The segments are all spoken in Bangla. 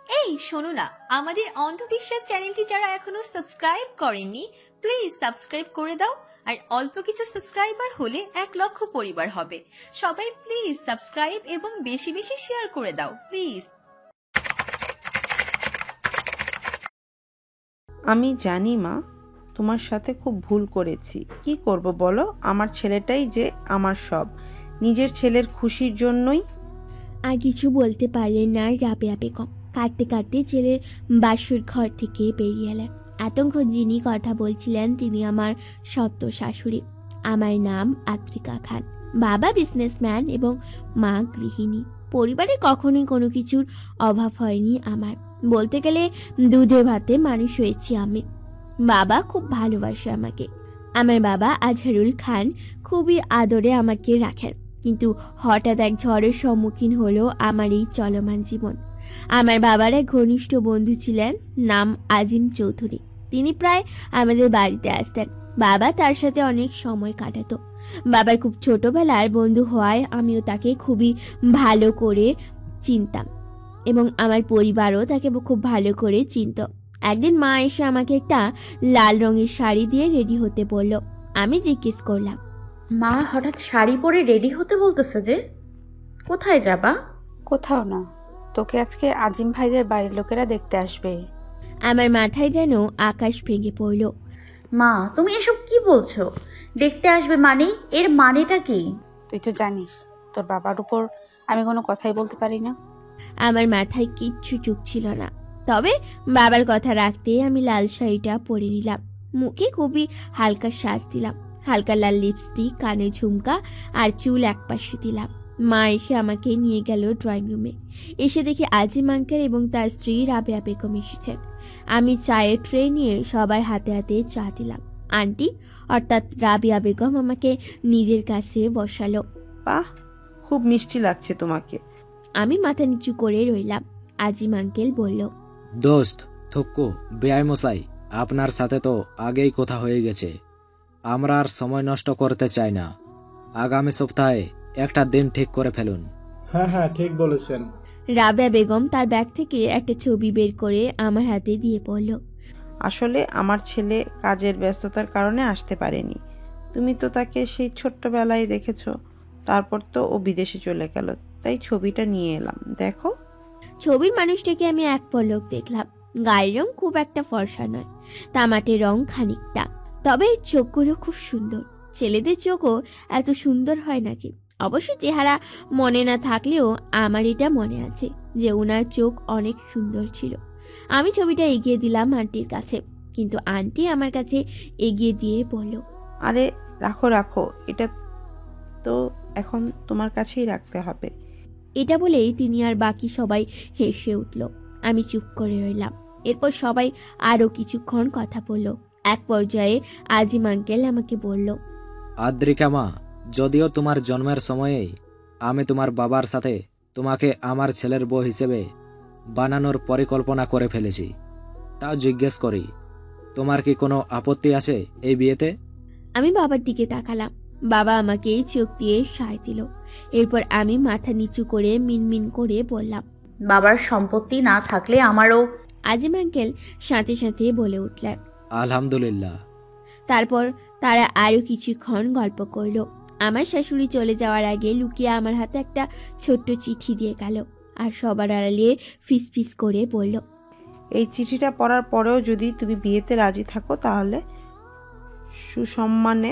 এই শোনো না, আমাদের অন্ধবিশ্বাস চ্যানেলটি যারা এখনো সাবস্ক্রাইব করেননি প্লিজ সাবস্ক্রাইব করে দাও। আর অল্প কিছু সাবস্ক্রাইবার হলে 1,00,000 পরিবার হবে। সবাই প্লিজ সাবস্ক্রাইব এবং বেশি বেশি শেয়ার করে দাও প্লিজ। আমি জানি মা, তোমার সাথে খুব ভুল করেছি। কি করব বলো, আমার ছেলেটাই যে আমার সব। নিজের ছেলের খুশির জন্যই। আর কিছু বলতে পারলেন না রাবেয়া বেগম। কাঁদতে কাঁদতে ছেলের বাসুর ঘর থেকে বেরিয়ে এলেন। এতক্ষণ যিনি কথা বলছিলেন তিনি আমার সৎ শাশুড়ি। আমার নাম আদ্রিকা খান। বাবা বিজনেসম্যান এবং মা গৃহিণী। পরিবারে কখনোই কোনো কিছুর অভাব হয়নি আমার। বলতে গেলে দুধে ভাতে মানুষ হয়েছি আমি। বাবা খুব ভালোবাসে আমাকে। আমার বাবা আজহারুল খান খুবই আদরে আমাকে রাখেন। কিন্তু হঠাৎ এক ঝড়ের সম্মুখীন হলো আমার এই চলমান জীবন। আমার বাবার এক ঘনিষ্ঠ বন্ধু ছিলেন, নাম আজিম চৌধুরী। তিনি প্রায় আমাদের বাড়িতে আসতেন। বাবা তার সাথে অনেক সময় কাটাতো। বাবার খুব ছোটবেলার বন্ধু হওয়ায় আমিও তাকে খুবই ভালো করে চিনতাম এবং আমার পরিবারও তাকে খুব ভালো করে চিনত। একদিন মা এসে আমাকে একটা লাল রঙের শাড়ি দিয়ে রেডি হতে বলল। আমি জিজ্ঞেস করলাম, মা হঠাৎ শাড়ি পরে রেডি হতে বলতেছে যে? কোথায় যাবা? কোথাও না, তোকে আজকে আজিম ভাইদের বাড়ির লোকেরা দেখতে আসবে। আমার মাথায় যেন আকাশ ভেঙে পড়ল। মা তুমি এসব কি বলছো? দেখতে আসবে মানে? এর মানেটা কি? তুই তো জানিস তোর বাবার উপর আমি কোনো কথাই বলতে পারি না। আমার মাথায় কিচ্ছু চুকছিল না। তবে বাবার কথা রাখতে আমি লাল শাড়িটা পরে নিলাম। মুখে খুবই হালকা সাজ দিলাম। হালকা লাল লিপস্টিক, কানে ঝুমকা আর চুল একপাশে দিলাম। মা এসে আমাকে নিয়ে গেল ড্রয়িং রুমে। এসে দেখি আজিম আঙ্কেল এবং তার স্ত্রী রাবেয়া বেগম এসেছেন। আমি চায়ের ট্রে নিয়ে সবার হাতে হাতে চা দিলাম। আন্টি অর্থাৎ রাবেয়া বেগম আমাকে নিজের কাছে বসালো। বাহ, খুব মিষ্টি লাগছে তোমাকে। আমি মাথা নিচু করে রইলাম। আজিম আঙ্কেল বলল, দোস্ত থক্কু বেআই মশাই, আপনার সাথে তো আগেই কথা হয়ে গেছে। আমরা আর সময় নষ্ট করতে চাই না। আগামী সপ্তাহে একটা দিন ঠিক করে ফেলুন। হ্যাঁ ঠিক বলেছেন। রাবেয়া বেগম তার ব্যাগ থেকে একটা ছবি বের করে আমার হাতে দিয়ে বলল, আসলে আমার ছেলে কাজের ব্যস্ততার কারণে আসতে পারেনি। তুমি তো তাকে সেই ছোট্টবেলায় দেখেছো। তারপর তো ও বিদেশে চলে গেল, তাই ছবিটা নিয়ে এলাম, দেখো। ছবির মানুষটাকে আমি এক পলক দেখলাম। গায়ের রং খুব একটা ফর্সা নয়, তামাটে রং খানিকটা। তবে চোখগুলো খুব সুন্দর। ছেলেদের চোখও এত সুন্দর হয় নাকি? অবশ্য চেহারা মনে না থাকলেও আমার এটা মনে আছে যে ওনার চোখ অনেক সুন্দর ছিল। আমি ছবিটা এগিয়ে দিলাম আন্টির কাছে, কিন্তু আন্টি আমার কাছে এগিয়ে দিয়ে বলল, আরে রাখো রাখো, এটা তো এখন তোমার কাছেই রাখতে হবে। এটা বলেই তিনি আর বাকি সবাই হেসে উঠল। আমি চুপ করে রইলাম। এরপর সবাই আরো কিছুক্ষণ কথা বলল। এক পর্যায়ে আজিম আঙ্কেল আমাকে বলল, আদ্রিকা মা, যদিও তোমার জন্মের সময়েই আমি তোমার বাবার সাথে তোমাকে আমার ছেলের বউ হিসেবে বানানোর পরিকল্পনা করে ফেলেছি, তাও জিজ্ঞেস করি, তোমার কি কোনো আপত্তি আছে এই বিয়েতে? আমি বাবার দিকে তাকালাম। বাবা আমাকে চোখ দিয়ে সায় দিল। এরপর আমি মাথা নিচু করে মিনমিন করে বললাম, বাবার সম্পত্তি না থাকলে আমারও। আজিম আঙ্কেল সাথে সাথে বলে উঠলেন, আলহামদুলিল্লাহ। তারপর তারা আরো কিছুক্ষণ গল্প করলো। আমার শাশুড়ি চলে যাওয়ার আগে লুকিয়ে আমার হাতে একটা ছোট্ট চিঠি দিয়ে গেল আর সবার আড়ালে ফিস ফিস করে বলল, এই চিঠিটা পড়ার পরেও যদি তুমি বিয়েতে রাজি থাকো তাহলে সুসম্মানে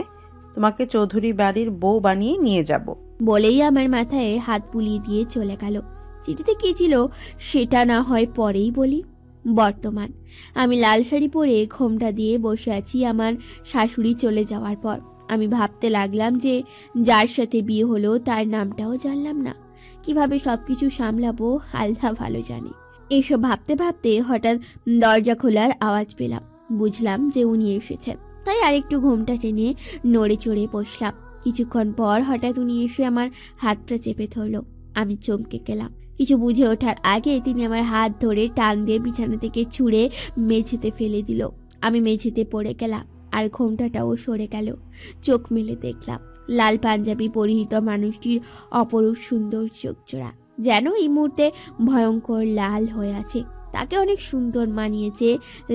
তোমাকে চৌধুরী বাড়ির বউ বানিয়ে নিয়ে যাব। বলেই আমার মাথায় হাত বুলিয়ে দিয়ে চলে গেল। চিঠিতে কি ছিল সেটা না হয় পরেই বলি। বর্তমান আমি লাল শাড়ি পরে ঘোমটা দিয়ে বসে আছি আমার শাশুড়ি চলে যাওয়ার পর। আমি ভাবতে লাগলাম যে যার সাথে বিয়ে হলো তার নামটাও জানলাম না। কিভাবে সবকিছু সামলাবো আল্লাহ ভালো জানে। এসব ভাবতে ভাবতে হঠাৎ দরজা খোলার আওয়াজ পেলাম। বুঝলাম যে উনি এসেছেন, তাই আরেকটু ঘোমটা টেনে নড়ে চড়ে বসলাম। কিছুক্ষণ পর হঠাৎ উনি এসে আমার হাতটা চেপে ধরলো। আমি চমকে গেলাম। কিছু বুঝে ওঠার আগে তিনি আমার হাত ধরে টান দিয়ে বিছানা থেকে ছুঁড়ে মেঝেতে ফেলে দিল। আমি মেঝেতে পড়ে গেলাম আর ঘোমটাটাও সরে গেল। চোখ মেলে দেখলাম লাল পাঞ্জাবি পরিহিত মানুষটির অপরূপ সুন্দর চোখ জোড়া যেন এই মুহূর্তে ভয়ঙ্কর লাল হয়ে আছে। তাকে অনেক সুন্দর মানিয়েছে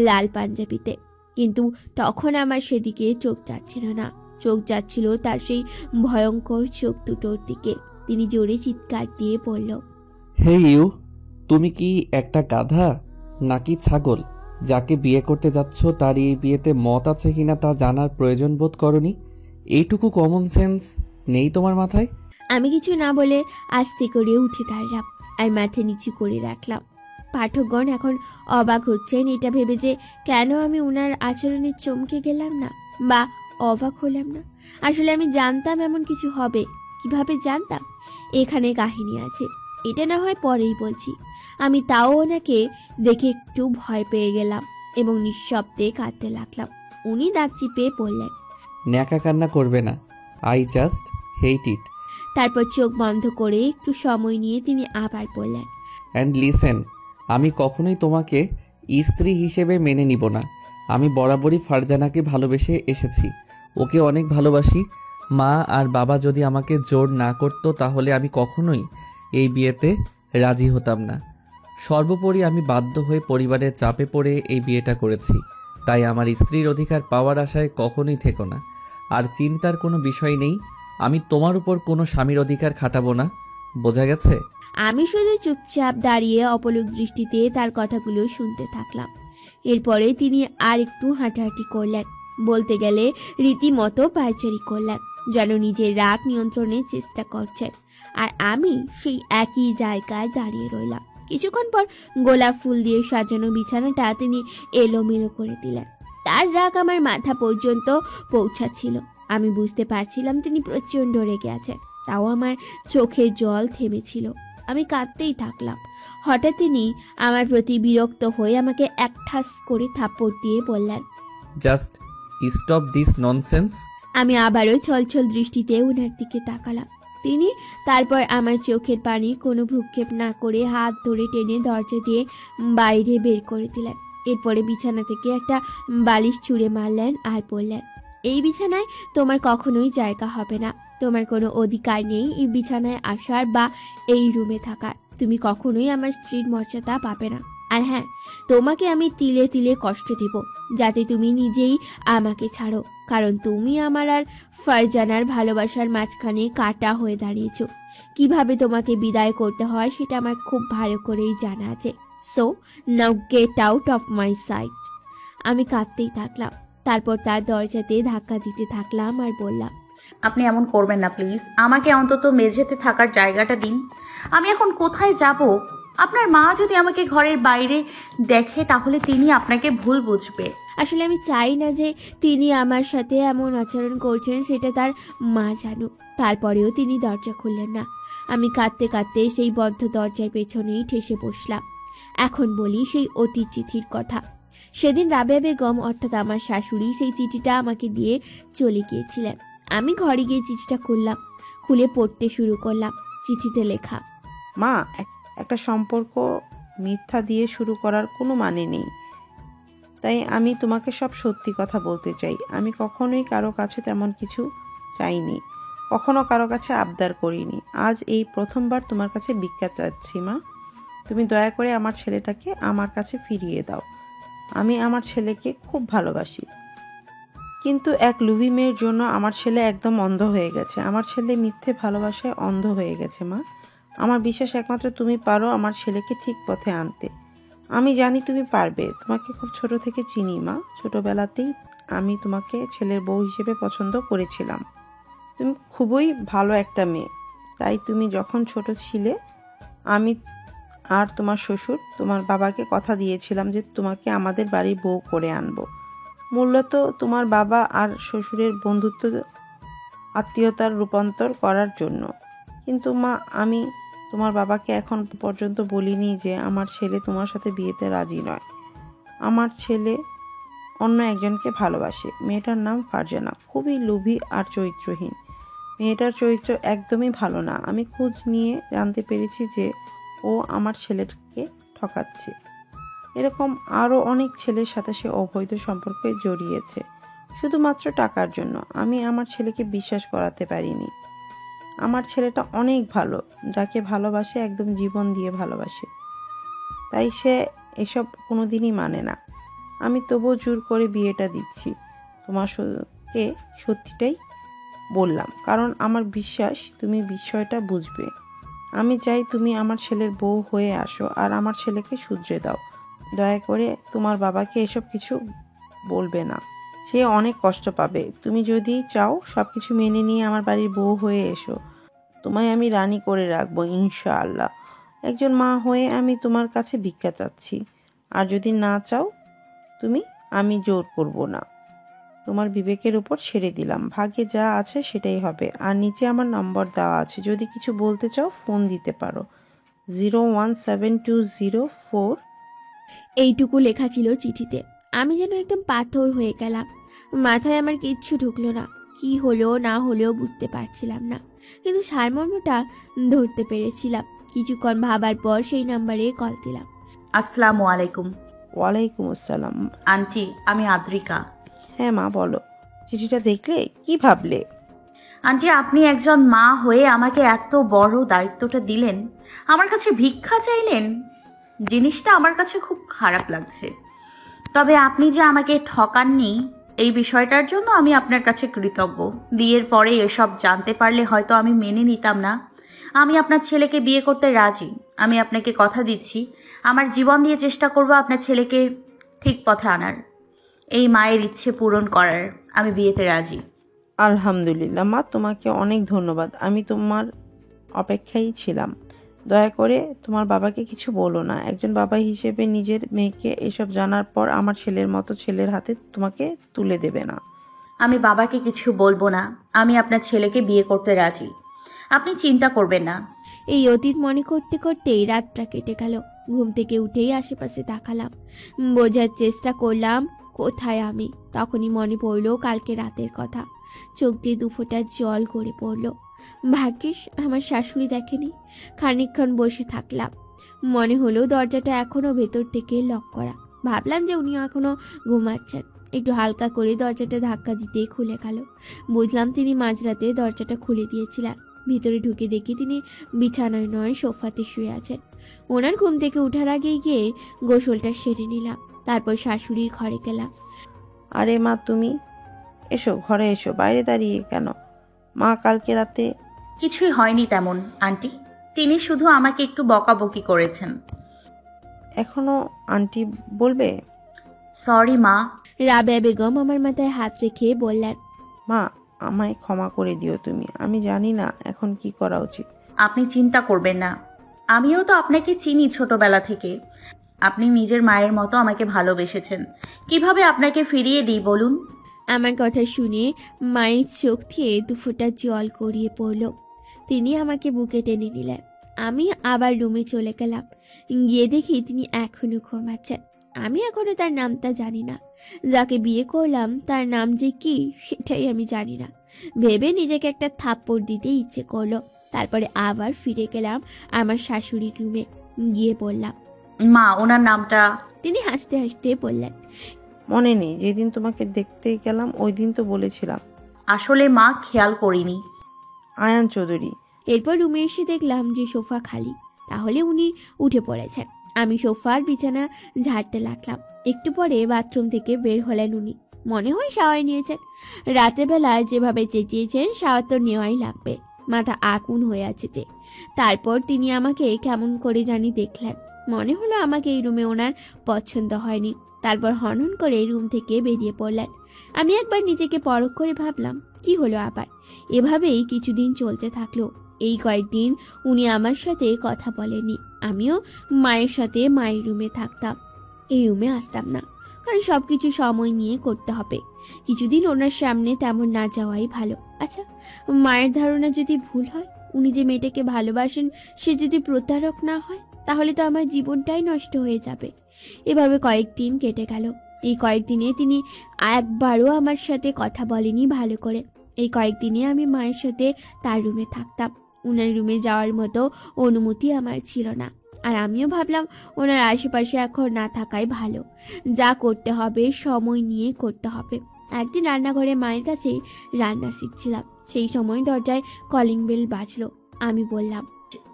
লাল পাঞ্জাবিতে, কিন্তু তখন আমার সেদিকে চোখ যাচ্ছিল না। চোখ যাচ্ছিল তার সেই ভয়ঙ্কর চোখ দুটোর দিকে। তিনি জোরে চিৎকার দিয়ে বলল, হে ইউ, তুমি কি একটা গাধা নাকি ছাগল? যাকে বিয়ে করতে যাচ্ছ তার এই বিয়েতে মত আছে কিনা তা জানার প্রয়োজন বোধ করনি? এইটুকু কমন সেন্স নেই তোমার মাথায়? আমি কিছু না বলে আস্তে করে উঠে দাঁড়ালাম আর মাথা নিচু করে রাখলাম। পাঠকগণ এখন অবাক হচ্ছেন এটা ভেবে যে কেন আমি উনার আচরণে চমকে গেলাম না বা অবাক হলাম না। আসলে আমি জানতাম এমন কিছু হবে। কিভাবে জানতাম? এখানে কাহিনী আছে, এটা না হয় পরেই বলছি। আমি তাও ওনাকে দেখে একটু ভয় পেয়ে গেলাম এবং নিঃশব্দে কাঁদতে লাগলাম। উনি দাঁত চিপে বললেন, ন্যাকা কান্না করবে না, আই জাস্ট হেট ইট। তারপর চোখ বন্ধ করে একটু সময় নিয়ে তিনি আবার বললেন, অ্যান্ড লিসেন, আমি কখনোই তোমাকে স্ত্রী হিসেবে মেনে নিব না। আমি বরাবরই ফারজানাকে ভালোবেসে এসেছি, ওকে অনেক ভালোবাসি। মা আর বাবা যদি আমাকে জোর না করতো তাহলে আমি কখনোই এই বিয়েতে রাজি হতাম না। সর্বোপরি আমি বাধ্য হয়ে পরিবারের চাপে পড়ে এই বিয়েটা করেছি। তাই আমার স্ত্রীর অধিকার পাওয়ার আশায় কখনোই থেকো না। আর চিন্তার কোনো বিষয় নেই, আমি তোমার উপর কোনো স্বামীর অধিকার খাটাবো না। বোঝা গেছে? আমি শুধু চুপচাপ দাঁড়িয়ে অপলক দৃষ্টিতে তার কথাগুলো শুনতে থাকলাম। এরপরে তিনি আর একটু হাঁটাহাঁটি করলেন, বলতে গেলে রীতিমতো পায়চারি করলেন, যেন নিজের রাগ নিয়ন্ত্রণের চেষ্টা করছেন। আর আমি সেই একই জায়গায় দাঁড়িয়ে রইলাম। কিছুক্ষণ পর গোলাপ ফুল দিয়ে সাজানো বিছানাটা তিনি এলোমেলো করে দিলেন। তার রাগ আমার মাথা পর্যন্ত পৌঁছাচ্ছিল। আমি বুঝতে পারছিলাম তিনি প্রচণ্ড রেগে আছেন, তাও আমার চোখে জল থেমেছিল। আমি কাঁদতেই থাকলাম। হঠাৎ তিনি আমার প্রতি বিরক্ত হয়ে আমাকে এক ঠাস করে থাপ্পড় দিয়ে বললেন, জাস্ট স্টপ দিস ননসেন্স। আমি আবারও ছলছল দৃষ্টিতে ওনার দিকে তাকালাম। তিনি তারপর আমার চোখের পানি কোনো ভ্রুক্ষেপ না করে হাত ধরে টেনে দরজা দিয়ে বাইরে বের করে দিলেন। এরপরে বিছানা থেকে একটা বালিশ ছুঁড়ে মারলেন আর বললেন, এই বিছানায় তোমার কখনোই জায়গা হবে না। তোমার কোনো অধিকার নেই এই বিছানায় আসার বা এই রুমে থাকার। তুমি কখনোই আমার স্ত্রীর মর্যাদা পাবে না। আর হ্যাঁ, তোমাকে আমি তিলে তিলে কষ্ট দেব যাতে তুমি নিজেই আমাকে ছাড়ো, কারণ তুমি আমার আর ফারজানার ভালোবাসার মাঝখানে কাটা হয়ে দাঁড়িয়েছো। কিভাবে তোমাকে বিদায় করতে হয় সেটা আমার খুব ভালো করেই জানা আছে। So now get out of my sight. আমি কাঁদতেই থাকলাম। তারপর তার দরজাতে ধাক্কা দিতে থাকলাম আর বললাম, আপনি এমন করবেন না প্লিজ। আমাকে অন্তত মেঝেতে থাকার জায়গাটা দিন। আমি এখন কোথায় যাব? আপনার মা যদি আমাকে ঘরের বাইরে দেখে তাহলে তিনি আপনাকে ভুল বুঝবে। আসলে আমি চাই না যে তিনি আমার সাথে এমন আচরণ করছেন সেটা তার মা জানুক। তারপরেও তিনি দরজা খুললেন না। আমি কাঁদতে কাঁদতে সেই বদ্ধ দরজার পেছনেই ঠেসে বসলাম। এখন বলি সেই অতীত চিঠির কথা। সেদিন রাবেয়া বেগম অর্থাৎ আমার শাশুড়ি সেই চিঠিটা আমাকে দিয়ে চলে গিয়েছিলেন। আমি ঘরে গিয়ে চিঠিটা খুললাম, খুলে পড়তে শুরু করলাম। চিঠিতে লেখা, মা, একটা সম্পর্ক মিথ্যা দিয়ে শুরু করার কোনো মানে নেই। তাই আমি তোমাকে সব সত্যি কথা বলতে চাই। আমি কখনোই কারো কাছে তেমন কিছু চাইনি, কখনো কারো কাছে আবদার করিনি। আজ এই প্রথমবার তোমার কাছে ভিক্ষা চাচ্ছি মা। তুমি দয়া করে আমার ছেলেটাকে আমার কাছে ফিরিয়ে দাও। আমি আমার ছেলেকে খুব ভালোবাসি, কিন্তু এক লুভি মেয়ের জন্য আমার ছেলে একদম অন্ধ হয়ে গেছে। আমার ছেলে মিথ্যে ভালোবাসায় অন্ধ হয়ে গেছে মা। আমার বিশ্বাস একমাত্র তুমি পারো আমার ছেলেকে ঠিক পথে আনতে। আমি জানি তুমি পারবে। তোমাকে খুব ছোট থেকে চিনি মা। ছোটবেলাতেই আমি তোমাকে ছেলের বউ হিসেবে পছন্দ করেছিলাম। তুমি খুবই ভালো একটা মেয়ে। তাই তুমি যখন ছোট ছিলে আমি আর তোমার শ্বশুর তোমার বাবাকে কথা দিয়েছিলাম যে তোমাকে আমাদের বাড়ির বউ করে আনবো। মূলত তোমার বাবা আর শ্বশুরের বন্ধুত্ব আত্মীয়তার রূপান্তর করার জন্য। কিন্তু মা, আমি তোমার বাবাকে এখন পর্যন্ত বলিনি যে আমার ছেলে তোমার সাথে বিয়েতে রাজি নয়। আমার ছেলে অন্য একজনকে ভালোবাসে। মেয়েটার নাম ফারজানা, খুবই লোভী আর চরিত্রহীন। মেয়েটার চরিত্র একদমই ভালো না। আমি খোঁজ নিয়ে জানতে পেরেছি যে ও আমার ছেলেকে ঠকাচ্ছে। এরকম আরও অনেক ছেলের সাথে সে অবৈধ সম্পর্কে জড়িয়েছে শুধুমাত্র টাকার জন্য। আমি আমার ছেলেকে বিশ্বাস করাতে পারিনি। আমার ছেলেটা অনেক ভালো, যাকে ভালোবাসে একদম জীবন দিয়ে ভালোবাসে। তাই সে এসব কোনোদিনই মানে না। আমি তবুও জোর করে বিয়েটা দিচ্ছি। তোমাকে সত্যিটাই বললাম, কারণ আমার বিশ্বাস তুমি বিষয়টা বুঝবে। আমি চাই তুমি আমার ছেলের বউ হয়ে আসো আর আমার ছেলেকে শুধরে দাও। দয়া করে তোমার বাবাকে এসব কিছু বলবে না, সে অনেক কষ্ট পাবে। তুমি যদি চাও সব কিছু মেনে নিয়ে আমার বাড়ির বউ হয়ে এসো, তোমায় আমি রানী করে রাখবো ইনশাআল্লাহ। একজন মা হয়ে আমি তোমার কাছে ভিক্ষা চাচ্ছি। আর যদি না চাও তুমি, আমি জোর করব না। তোমার বিবেকের উপর ছেড়ে দিলাম, ভাগ্যে যা আছে সেটাই হবে। আর নিচে আমার নম্বর দেওয়া আছে, যদি কিছু বলতে চাও ফোন দিতে পারো। 0172004। এইটুকু লেখা ছিল চিঠিতে। আমি যেন একদম পাথর হয়ে গেলাম। মাথায় আমার কিচ্ছু ঢুকলো না। কি হলো না হলেও বুঝতে পারছিলাম না, কিন্তু সারমর্মটা ধরতে পেরেছিলাম। কিছুক্ষণ ভাবার পর সেই নাম্বারে কল দিলাম। আসসালামু আলাইকুম। ওয়ালাইকুম আসসালাম। আন্টি, আমি আদ্রিকা। হ্যাঁ মা, বলো। চিঠিটা দেখলে কি ভাবলে? আন্টি, আপনি একজন মা হয়ে আমাকে এত বড় দায়িত্বটা দিলেন, আমার কাছে ভিক্ষা চাইলেন। জিনিসটা আমার কাছে খুব খারাপ লাগছে। তবে আপনি যে আমাকে ঠকাননি, এই বিষয়টার জন্য আমি আপনার কাছে কৃতজ্ঞ। বিয়ের পরে এসব জানতে পারলে হয়তো আমি মেনে নিতাম না। আমি আপনার ছেলেকে বিয়ে করতে রাজি। আমি আপনাকে কথা দিচ্ছি, আমার জীবন দিয়ে চেষ্টা করব আপনার ছেলেকে ঠিক পথে আনার, এই মায়ের ইচ্ছে পূরণ করার। আমি বিয়েতে রাজি। আলহামদুলিল্লাহ মা, তোমাকে অনেক ধন্যবাদ। আমি তোমার অপেক্ষায় ছিলাম। দয়া করে তোমার বাবাকে কিছু বলো না। একজন বাবা হিসেবে নিজের মেয়েকে এসব জানার পর আমার ছেলের মতো ছেলের হাতে তোমাকে তুলে দেবে না। আমি বাবাকে কিছু বলবো না। আমি আপনার ছেলেকে বিয়ে করতে রাজি। আপনি চিন্তা করবেন না। এই অতীত মনে করতে করতেই রাতটা কেটে গেল। ঘুম থেকে উঠেই আশেপাশে তাকালাম, বোঝার চেষ্টা করলাম কোথায় আমি। তখনই মনে পড়লো কালকে রাতের কথা। চোখ দিয়ে দুফোঁটা জল গড়ে পড়লো। ভাগ্যিস আমার শাশুড়ি দেখেনি। খানিকক্ষণ বসে থাকলাম। মনে হলো দরজাটা এখনো ভেতর থেকে লক করা। ভাবলাম যে উনি এখনো ঘুমাচ্ছেন। একটু হালকা করে দরজাটা ধাক্কা দিতেই খুলে গেল। বুঝলাম তিনি মাঝরাতে দরজাটা খুলে দিয়েছিলেন। ভিতরে ঢুকে দেখি তিনি বিছানায় নয় সোফাতে শুয়ে আছেন। ওনার ঘুম থেকে উঠার আগেই গিয়ে গোসলটা সেরে নিলাম। তারপর শাশুড়ির ঘরে গেলাম। আরে মা, তুমি এসো, ঘরে এসো। বাইরে দাঁড়িয়ে কেন? মা কালকে রাতে কিছুই হয়নি তেমন আন্টি। তিনি শুধু আমাকে একটু বকাবকি করেছেন। এখনো আন্টি বলবে? সরি মা। রাবেয়া বেগম আমার মাথায় হাত রেখে বললেন, মা, আমায় ক্ষমা করে দিও তুমি। আমি জানি না এখন কি করা উচিত। আপনি চিন্তা করবেন না। আমিও তো আপনাকে চিনি ছোটবেলা থেকে। আপনি নিজের মায়ের মতো আমাকে ভালোবেসেছেন। কিভাবে আপনাকে ফিরিয়ে দিই বলুন? আমার কথা শুনে মায়ের চোখ দিয়ে দুফোঁটা জল গড়িয়ে পড়ল। তিনি আমাকে বুকে টেনে নিলেন। আমি আবার রুমে চলে গেলাম। গিয়ে দেখি তিনি এখনো ঘুমাচ্ছেন। আমি এখনো তার নামটা জানি না। যাকে বিয়ে করলাম তার নাম যে কি সেটাই আমি জানি না। ভেবে নিজেকে একটা থাপ্পড় দিতে ইচ্ছে করলো। তারপরে আবার ফিরে গেলাম আমার শাশুড়ির রুমে। গিয়ে বললাম, মা, ওনার নামটা? তিনি হাসতে হাসতে বললেন, মনে নেই? যেদিন তোমাকে দেখতে গেলাম ওই দিন তো বলেছিলাম। আসলে মা, খেয়াল করিনি। আয়ান চৌধুরী। এরপর রুমে এসে দেখলাম যে সোফা খালি। তাহলে উনি উঠে পড়েছেন। আমি সোফার বিছানা ঝাড়তে লাগলাম। একটু পরে বাথরুম থেকে বের হলেন উনি। মনে হয় শাওয়ার নিয়েছেন। রাতের বেলা যেভাবে চেঁচিয়েছেন শাওয়ার তো নেওয়াই লাগবে। মাথা আগুন হয়ে আছে যে। তারপর তিনি আমাকে কেমন করে জানি দেখলেন। মনে হলো আমাকে এই রুমে ওনার পছন্দ হয়নি। তারপর হনহন করে রুম থেকে বেরিয়ে পড়লেন। আমি একবার নিজেকে পরখ করে ভাবলাম, কি হলো আবার? এভাবেই কিছুদিন চলতে থাকলো। এই কয়েকদিন উনি আমার সাথে কথা বলেনি। আমিও মায়ের সাথে মায়ের রুমে থাকতাম, এই রুমে আসতাম না, কারণ সবকিছু সময় নিয়ে করতে হবে। কিছুদিন ওনার সামনে তেমন না যাওয়াই ভালো। আচ্ছা, মায়ের ধারণা যদি ভুল হয়, উনি যে মেয়েটাকে ভালোবাসেন সে যদি প্রতারক না হয়, তাহলে তো আমার জীবনটাই নষ্ট হয়ে যাবে। এভাবে কয়েকদিন কেটে গেল। এই কয়েকদিনে তিনি একবারও আমার সাথে কথা বলেনি ভালো করে। এই কয়েকদিনে আমি মায়ের সাথে তার রুমে থাকতাম। ওনার রুমে যাওয়ার মতো অনুমতি আমার ছিল না। আর আমিও ভাবলাম ওনার আশেপাশে এখন না থাকাই ভালো। যা করতে হবে সময় নিয়ে করতে হবে। একদিন রান্নাঘরে মায়ের কাছে রান্না শিখছিলাম। সেই সময় দরজায় কলিং বেল বাজলো। আমি বললাম,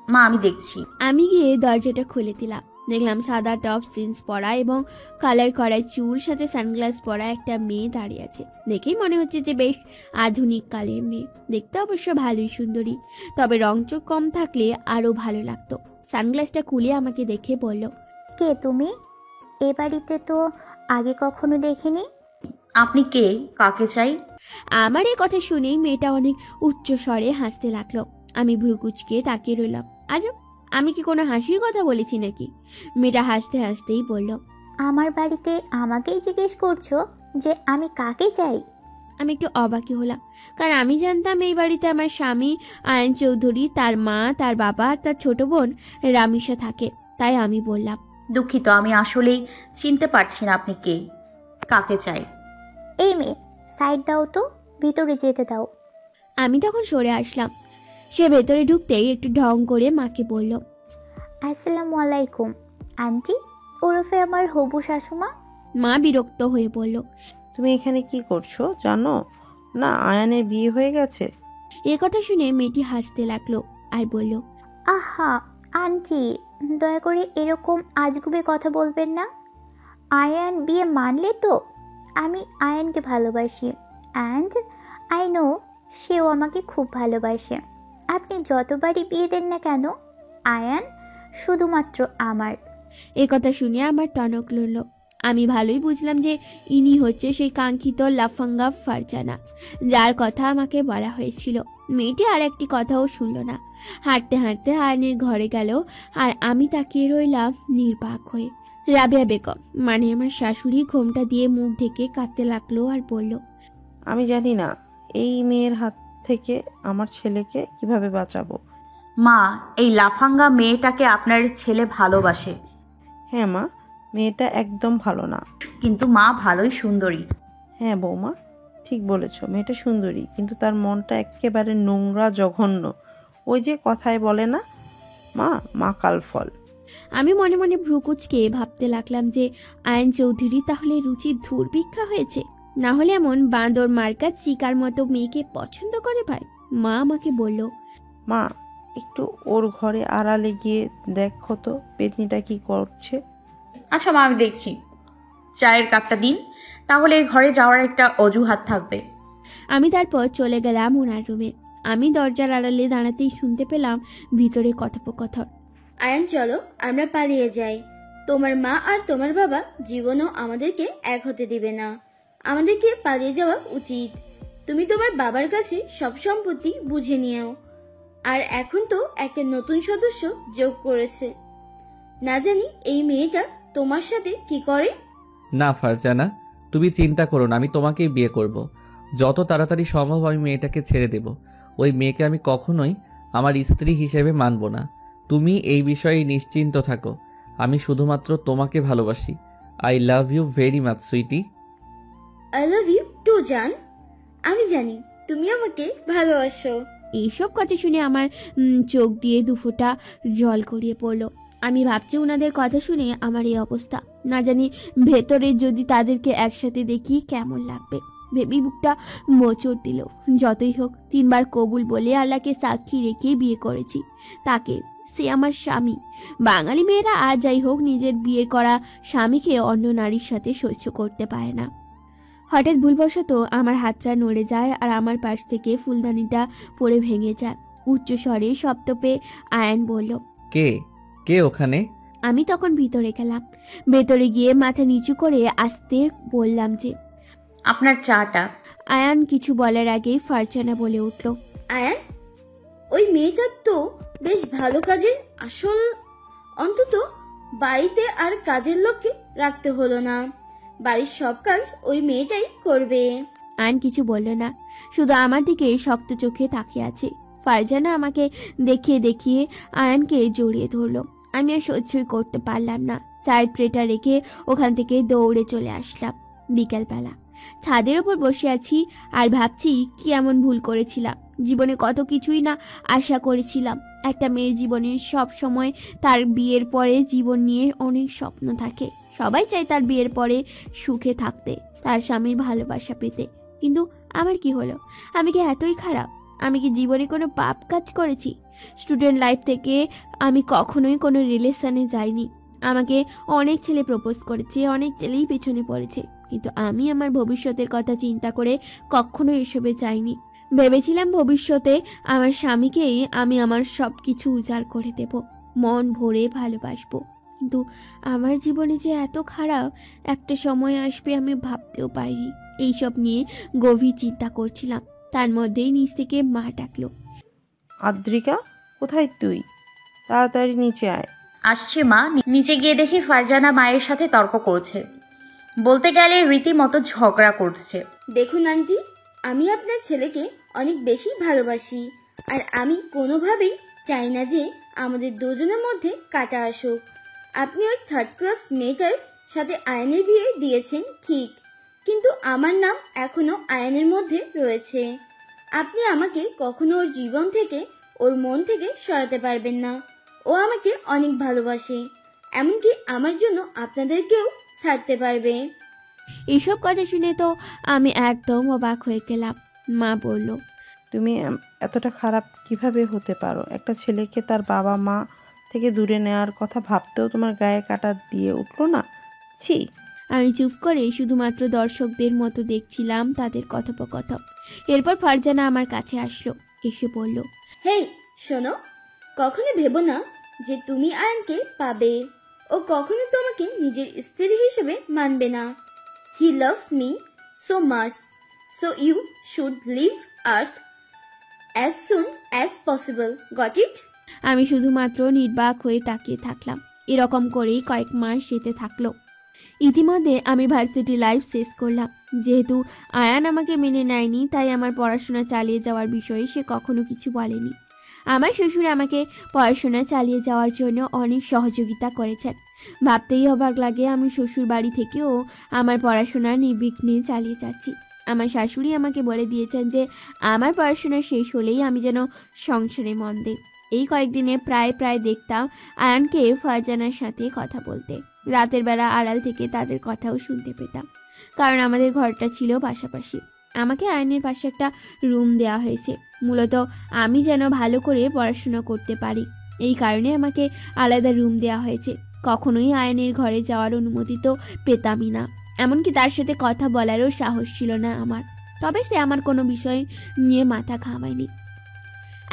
মা, আমি দেখছি। আমি গিয়ে দরজাটা খুলে দিলাম। দেখলাম সাদা টপ জিন্স পরা এবং কালার করা চুল সাথে সানগ্লাস পরা একটা মেয়ে দাঁড়িয়ে আছে। দেখেই মনে হচ্ছে যে বেশ আধুনিক কালের মেয়ে। দেখতে অবশ্য ভালোই সুন্দরী, তবে রং চোখ কম থাকলে আরো ভালো লাগতো। সানগ্লাসটা খুলে আমাকে দেখে বলল, কে তুমি? এ বাড়িতে তো আগে কখনো দেখিনি। আপনি কে? কাকে চাই? আমার এই কথা শুনেই মেয়েটা অনেক উচ্চ স্বরে হাসতে লাগলো। আমি ভ্রুকুচকে তাকিয়ে রইলাম। আজব, আমি কি কোনো হাসির কথা বলেছি নাকি? মেয়েটা হাসতে হাসতেই বলল, আমার বাড়িতে আমাকেই জিজ্ঞেস করছো যে আমি কাকে চাই? আমি একটু অবাকই হলাম, কারণ আমি জানতাম এই বাড়িতে আমার স্বামী আয়ন চৌধুরী, তার মা, তার বাবা আর তার ছোট বোন রামিসা থাকে। তাই আমি বললাম, দুঃখিত, আমি আসলেই চিনতে পারছি না আপনি কে, কাকে চাই। এই মেয়ে, সাইড দাও তো, ভিতরে যেতে দাও। আমি তখন সরে আসলাম। সে ভেতরে ঢুকতেই একটু ঢং করে মাকে বলল, আসসালামু আলাইকুম আন্টি, ওরফে আমার হবু শাশুমা। মা বিরক্ত হয়ে বলল, তুমি এখানে কি করছো জানো না আয়ানের বিয়ে হয়ে গেছে? এ কথা শুনে মেয়েটি হাসতে লাগলো আর বলল, আহা আন্টি, দয়া করে এরকম আজগুবি কথা বলবেন না। আয়ান বিয়ে মানলে তো? আমি আয়ানকে ভালোবাসি, অ্যান্ড আই নো সেও আমাকে খুব ভালোবাসে। আপনি যতবারই বিয়ে দেন না কেন, আয়ান শুধুমাত্র আমার। এ কথা শুনে আমার টনক লড়ল। আমি ভালোই বুঝলাম যে ইনি হচ্ছে সেই কাঙ্ক্ষিত লাফাঙ্গা ফারজানা, যার কথা আমাকে বলা হয়েছিল। মেয়েটি আর একটি কথাও শুনল না। হাঁটতে হাঁটতে আয়নের ঘরে গেল আর আমি তাকিয়ে রইলাম নির্বাক হয়ে। রাবেয়া বেগম মানে আমার শাশুড়ি ঘোমটা দিয়ে মুখ ঢেকে কাঁদতে লাগলো আর বলল, আমি জানি না এই মেয়ের হাত থেকে আমার ছেলেকে কিভাবে বাঁচাবো। মা, এই লাফাঙ্গা মেয়েটাকে আপনার ছেলে ভালোবাসে। হ্যাঁ মা, মেয়েটা একদম ভালো না। কিন্তু মা ভালোই সুন্দরী। হ্যাঁ বৌমা, ঠিক বলেছো, মেয়েটা সুন্দরী, কিন্তু তার মনটা একেবারে নোংরা, জঘন্য। ওই যে কথায় বলে না, মা কাল ফল। আমি মনে মনে ভ্রুকুচকে ভাবতে লাগলাম যে আয়ন চৌধুরী তাহলে রুচির ধুরভিক্ষা হয়েছে, না হলে এমন বাঁদর মার্কা চিকার মতো মেয়েকে পছন্দ করে ভাই। মা আমাকে বলল, মা একটু ওর ঘরে আড়ালে গিয়ে দেখো তো পেতনিটা কি করছে। আচ্ছা মা, আমি দেখছি। চায়ের কাপটা দিন, তাহলে ঘরে যাওয়ার একটা অজুহাত থাকবে। আমি তারপর চলে গেলাম ওনার রুমে। আমি দরজার আড়ালে দাঁড়াতেই শুনতে পেলাম ভিতরে কথোপকথন। আয়ান চলো আমরা পালিয়ে যাই, তোমার মা আর তোমার বাবা জীবনও আমাদেরকে এক হতে দিবে না, আমাদেরকে পালিয়ে যাওয়া উচিত। তুমি তোমার বাবার কাছে সব সম্পত্তি বুঝে নিও, আর এখন তো একটা নতুন সদস্য যোগ করেছে, না জানি এই মেয়েটা তোমার সাথে কি করে। না ফারজানা, তুমি চিন্তা করো না, আমি তোমাকেই বিয়ে করব। যত তাড়াতাড়ি সম্ভব আমি মেয়েটাকে ছেড়ে দেব। ওই মেয়েকে আমি কখনোই আমার স্ত্রী হিসেবে মানব না। তুমি এই বিষয়ে নিশ্চিন্ত থাকো, আমি শুধুমাত্র তোমাকে ভালোবাসি। I love you very much sweetie. I love you too জান, আমি জানি তুমি আমাকে ভালোবাসো। এইসব কথা শুনে আমার চোখ দিয়ে দুফোঁটা জল গড়িয়ে পড়লো। আমি ভাবছি ওনাদের কথা শুনে আমার এই অবস্থা, না জানি ভেতরে যদি তাদেরকে একসাথে দেখি কেমন লাগবে। বেবি বুকটা মোচড় দিল। যতই হোক 3 বার কবুল বলে আল্লাহকে সাক্ষী রেখে বিয়ে করেছি তাকে, সে আমার স্বামী। বাঙালি মেয়েরা আর যাই হোক নিজের বিয়ের করা স্বামীকে অন্য নারীর সাথে সহ্য করতে পারে না। হঠাৎ ভুলবশত আমার হাতটা নড়ে যায় আর আমার পাশ থেকে ফুলদানিটা পড়ে ভেঙে যায়। উচ্চ স্বরে শব্দ পেয়ে আয়ন বলল, কে কে ওখানে? আমি তখন ভিতরে গেলাম। ভেতরে গিয়ে মাথা নিচু করে আসতে বললাম যে, আপনার চাটা। আয়ান কিছু বলার আগেই ফারজানা বলে উঠল, আয়ান, ওই মেয়েটার তো বেশ ভালো কাজের আসল, অন্তত বাড়িতে আর কাজের লোককে রাখতে হলো না, বাড়ির সব কাজ ওই মেয়েটাই করবে। আয়ন কিছু বলল না, শুধু আমার দিকে শক্ত চোখে তাকিয়ে আছে। ফারজানা আমাকে দেখিয়ে দেখিয়ে আয়ানকে জড়িয়ে ধরলো। আমি আর সহ্যই করতে পারলাম না। চায়ের ট্রেটা রেখে ওখান থেকে দৌড়ে চলে আসলাম। বিকালবেলা ছাদের ওপর বসে আছি আর ভাবছি কি এমন ভুল করেছিলাম। জীবনে কত কিছুই না আশা করেছিলাম। একটা মেয়ের জীবনে সব সময় তার বিয়ের পরে জীবন নিয়ে অনেক স্বপ্ন থাকে। সবাই চায় তার বিয়ের পরে সুখে থাকতে, তার স্বামীর ভালোবাসা পেতে। কিন্তু আমার কি হলো? আমি কি এতই খারাপ? আমি কি জীবনে কোনো পাপ কাজ করেছি? স্টুডেন্ট লাইফ থেকে আমি কখনোই কোনো রিলেশনে যাইনি। আমাকে অনেক ছেলে প্রপোজ করেছে, অনেক ছেলেই পেছনে পড়েছে, কিন্তু আমি আমার ভবিষ্যতের কথা চিন্তা করে কখনো এসবে চাইনি। ভেবেছিলাম ভবিষ্যতে আমার স্বামীকেই আমি আমার সব কিছু উজাড় করে দেব, মন ভরে ভালোবাসবো। কিন্তু আমার জীবনে যে এত খারাপ একটা সময় আসবে আমি ভাবতেও পারিনি। এইসব নিয়ে গভীর চিন্তা করছিলাম, তার মধ্যেই নিচ থেকে মা ডাকলো। আদ্রিকা, কোথায় তুই? তাড়াতাড়ি নিচে আয়। আসছে মা। নিচে গিয়ে দেখি ফারজানা মায়ের সাথে তর্ক করছে, বলতে গেলে রীতিমতো ঝগড়া করছে। দেখুন আন্টি, আমি আপনার ছেলেকে অনেক বেশি ভালোবাসি, আর আমি কোনোভাবেই চাই না যে আমাদের দুজনের মধ্যে কাটা আসুক। আপনি ওই 3rd ক্লাস মেয়েটার সাথে আয়নের বিয়ে দিয়েছেন ঠিক, কিন্তু আমার নাম এখনো আয়নের মধ্যে রয়েছে। আপনি আমাকে কখনো ওর জীবন থেকে, ওর মন থেকে সরাতে পারবেন না। ও আমাকে অনেক ভালোবাসে, এমনকি আমার জন্য আপনাদেরকেও ছাড়তে পারবে। এইসব কথা শুনে তো আমি একদম অবাক হয়ে গেলাম। মা বলল, তুমি এতটা খারাপ কিভাবে হতে পারো? একটা ছেলেকে তার বাবা মা থেকে দূরে নেওয়ার কথা ভাবতেও তোমার গায়ে কাটা দিয়ে উঠলো না? ছি! আমি চুপ করে শুধুমাত্র দর্শকদের মতো দেখছিলাম তাদের কথোপকথন। এরপর ফারজানা আমার কাছে আসলো, এসে বলল, হেই শোনো, কখনো ভেবো না যে তুমি আয়নকে পাবে। ও কখনো তোমাকে নিজের স্ত্রী হিসেবে মানবে না। He loves me so much, so you should leave us as soon as possible. Got it? আমি শুধুমাত্র নির্বাক হয়ে তাকিয়ে থাকলাম। এরকম করেই কয়েক মাস যেতে থাকলো। ইতিমধ্যে আমি ভার্সিটি লাইফ শেষ করলাম। যেহেতু আয়ান আমাকে মেনে নেয়নি, তাই আমার পড়াশোনা চালিয়ে যাওয়ার বিষয়ে সে কখনো কিছু বলেনি। আমার শ্বশুর আমাকে পড়াশোনা চালিয়ে যাওয়ার জন্য অনেক সহযোগিতা করেছেন। ভাবতেই অবাক লাগে আমি শ্বশুর বাড়ি থেকেও আমার পড়াশোনা নির্বিঘ্নে চালিয়ে যাচ্ছি। আমার শাশুড়ি আমাকে বলে দিয়েছেন যে আমার পড়াশোনা শেষ হলেই আমি যেন সংসারে মন দিই। এই কয়েকদিনে প্রায় দেখতাম আয়ানকে ফারজানার সাথে কথা বলতে। রাতের বেলা আড়াল থেকে তাদের কথাও শুনতে পেতাম, কারণ আমাদের ঘরটা ছিল পাশাপাশি। আমাকে আয়নের পাশে একটা রুম দেওয়া হয়েছে, মূলত আমি যেন ভালো করে পড়াশোনা করতে পারি। এই কারণে আমাকে আলাদা রুম দেওয়া হয়েছে। কখনোই আয়নের ঘরে যাওয়ার অনুমতি তো পেতামই না, এমনকি তার সাথে কথা বলারও সাহস ছিল না আমার। তবে সে আমার কোনো বিষয় নিয়ে মাথা ঘামায়নি।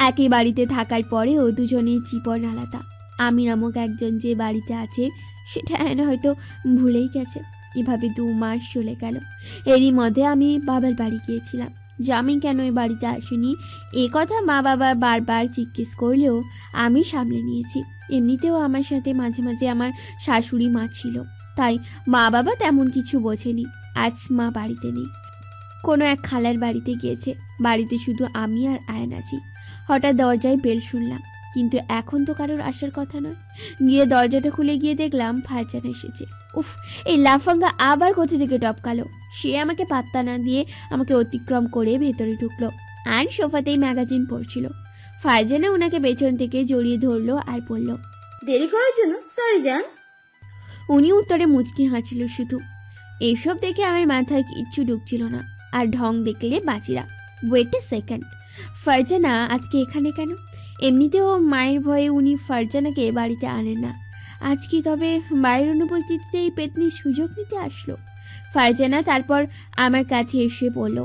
একই বাড়িতে থাকার পরেও দুজনের জীবন আলাদা। আমি নামক একজন যে বাড়িতে আছে সেটা আয়না হয়তো ভুলেই গেছে। এভাবে 2 মাস চলে গেল। এরই মধ্যে আমি বাবার বাড়ি গিয়েছিলাম। জামি কেন এই বাড়িতে আসেনি এ কথা মা বাবা বারবার জিজ্ঞেস করলেও আমি সামলে নিয়েছি। এমনিতেও আমার সাথে মাঝে মাঝে আমার শাশুড়ি মা ছিল, তাই মা বাবা তেমন কিছু বোঝেনি। আজ মা বাড়িতে নেই, কোনো এক খালার বাড়িতে গিয়েছে। বাড়িতে শুধু আমি আর আয়ান আছি। হঠাৎ দরজায় বেল শুনলাম, কিন্তু এখন তো কারোর আসার কথা নয়। গিয়ে দরজাটা খুলে গিয়ে দেখলাম ফারজানা এসেছে। উফ, এই লাফাঙ্গা আবার কোথা থেকে টপকালো। সে আমাকে পাত্তা না দিয়ে আমাকে অতিক্রম করে ভেতরে ঢুকলো। আর সোফাতেই ম্যাগাজিন পড়ছিল। ফারজানা ওনাকে পেছন থেকে জড়িয়ে ধরলো আর বলল, দেরি করার জন্য সরি জান। উনি উত্তরে মুচকি হাসছিল শুধু। এইসব দেখে আমার মাথায় কিচ্ছু ঢুকছিল না। আর ঢং দেখলে বাজিরা। ওয়েট এ সেকেন্ড, ফারজানা আজকে এখানে কেন? এমনিতেও মায়ের ভয়ে উনি ফারজানাকে বাড়িতে আনেন না। আজ কি তবে মায়ের অনুপস্থিতিতে এই পেতনির সুযোগ নিতে আসলো? ফারজানা তারপর আমার কাছে এসে বলল,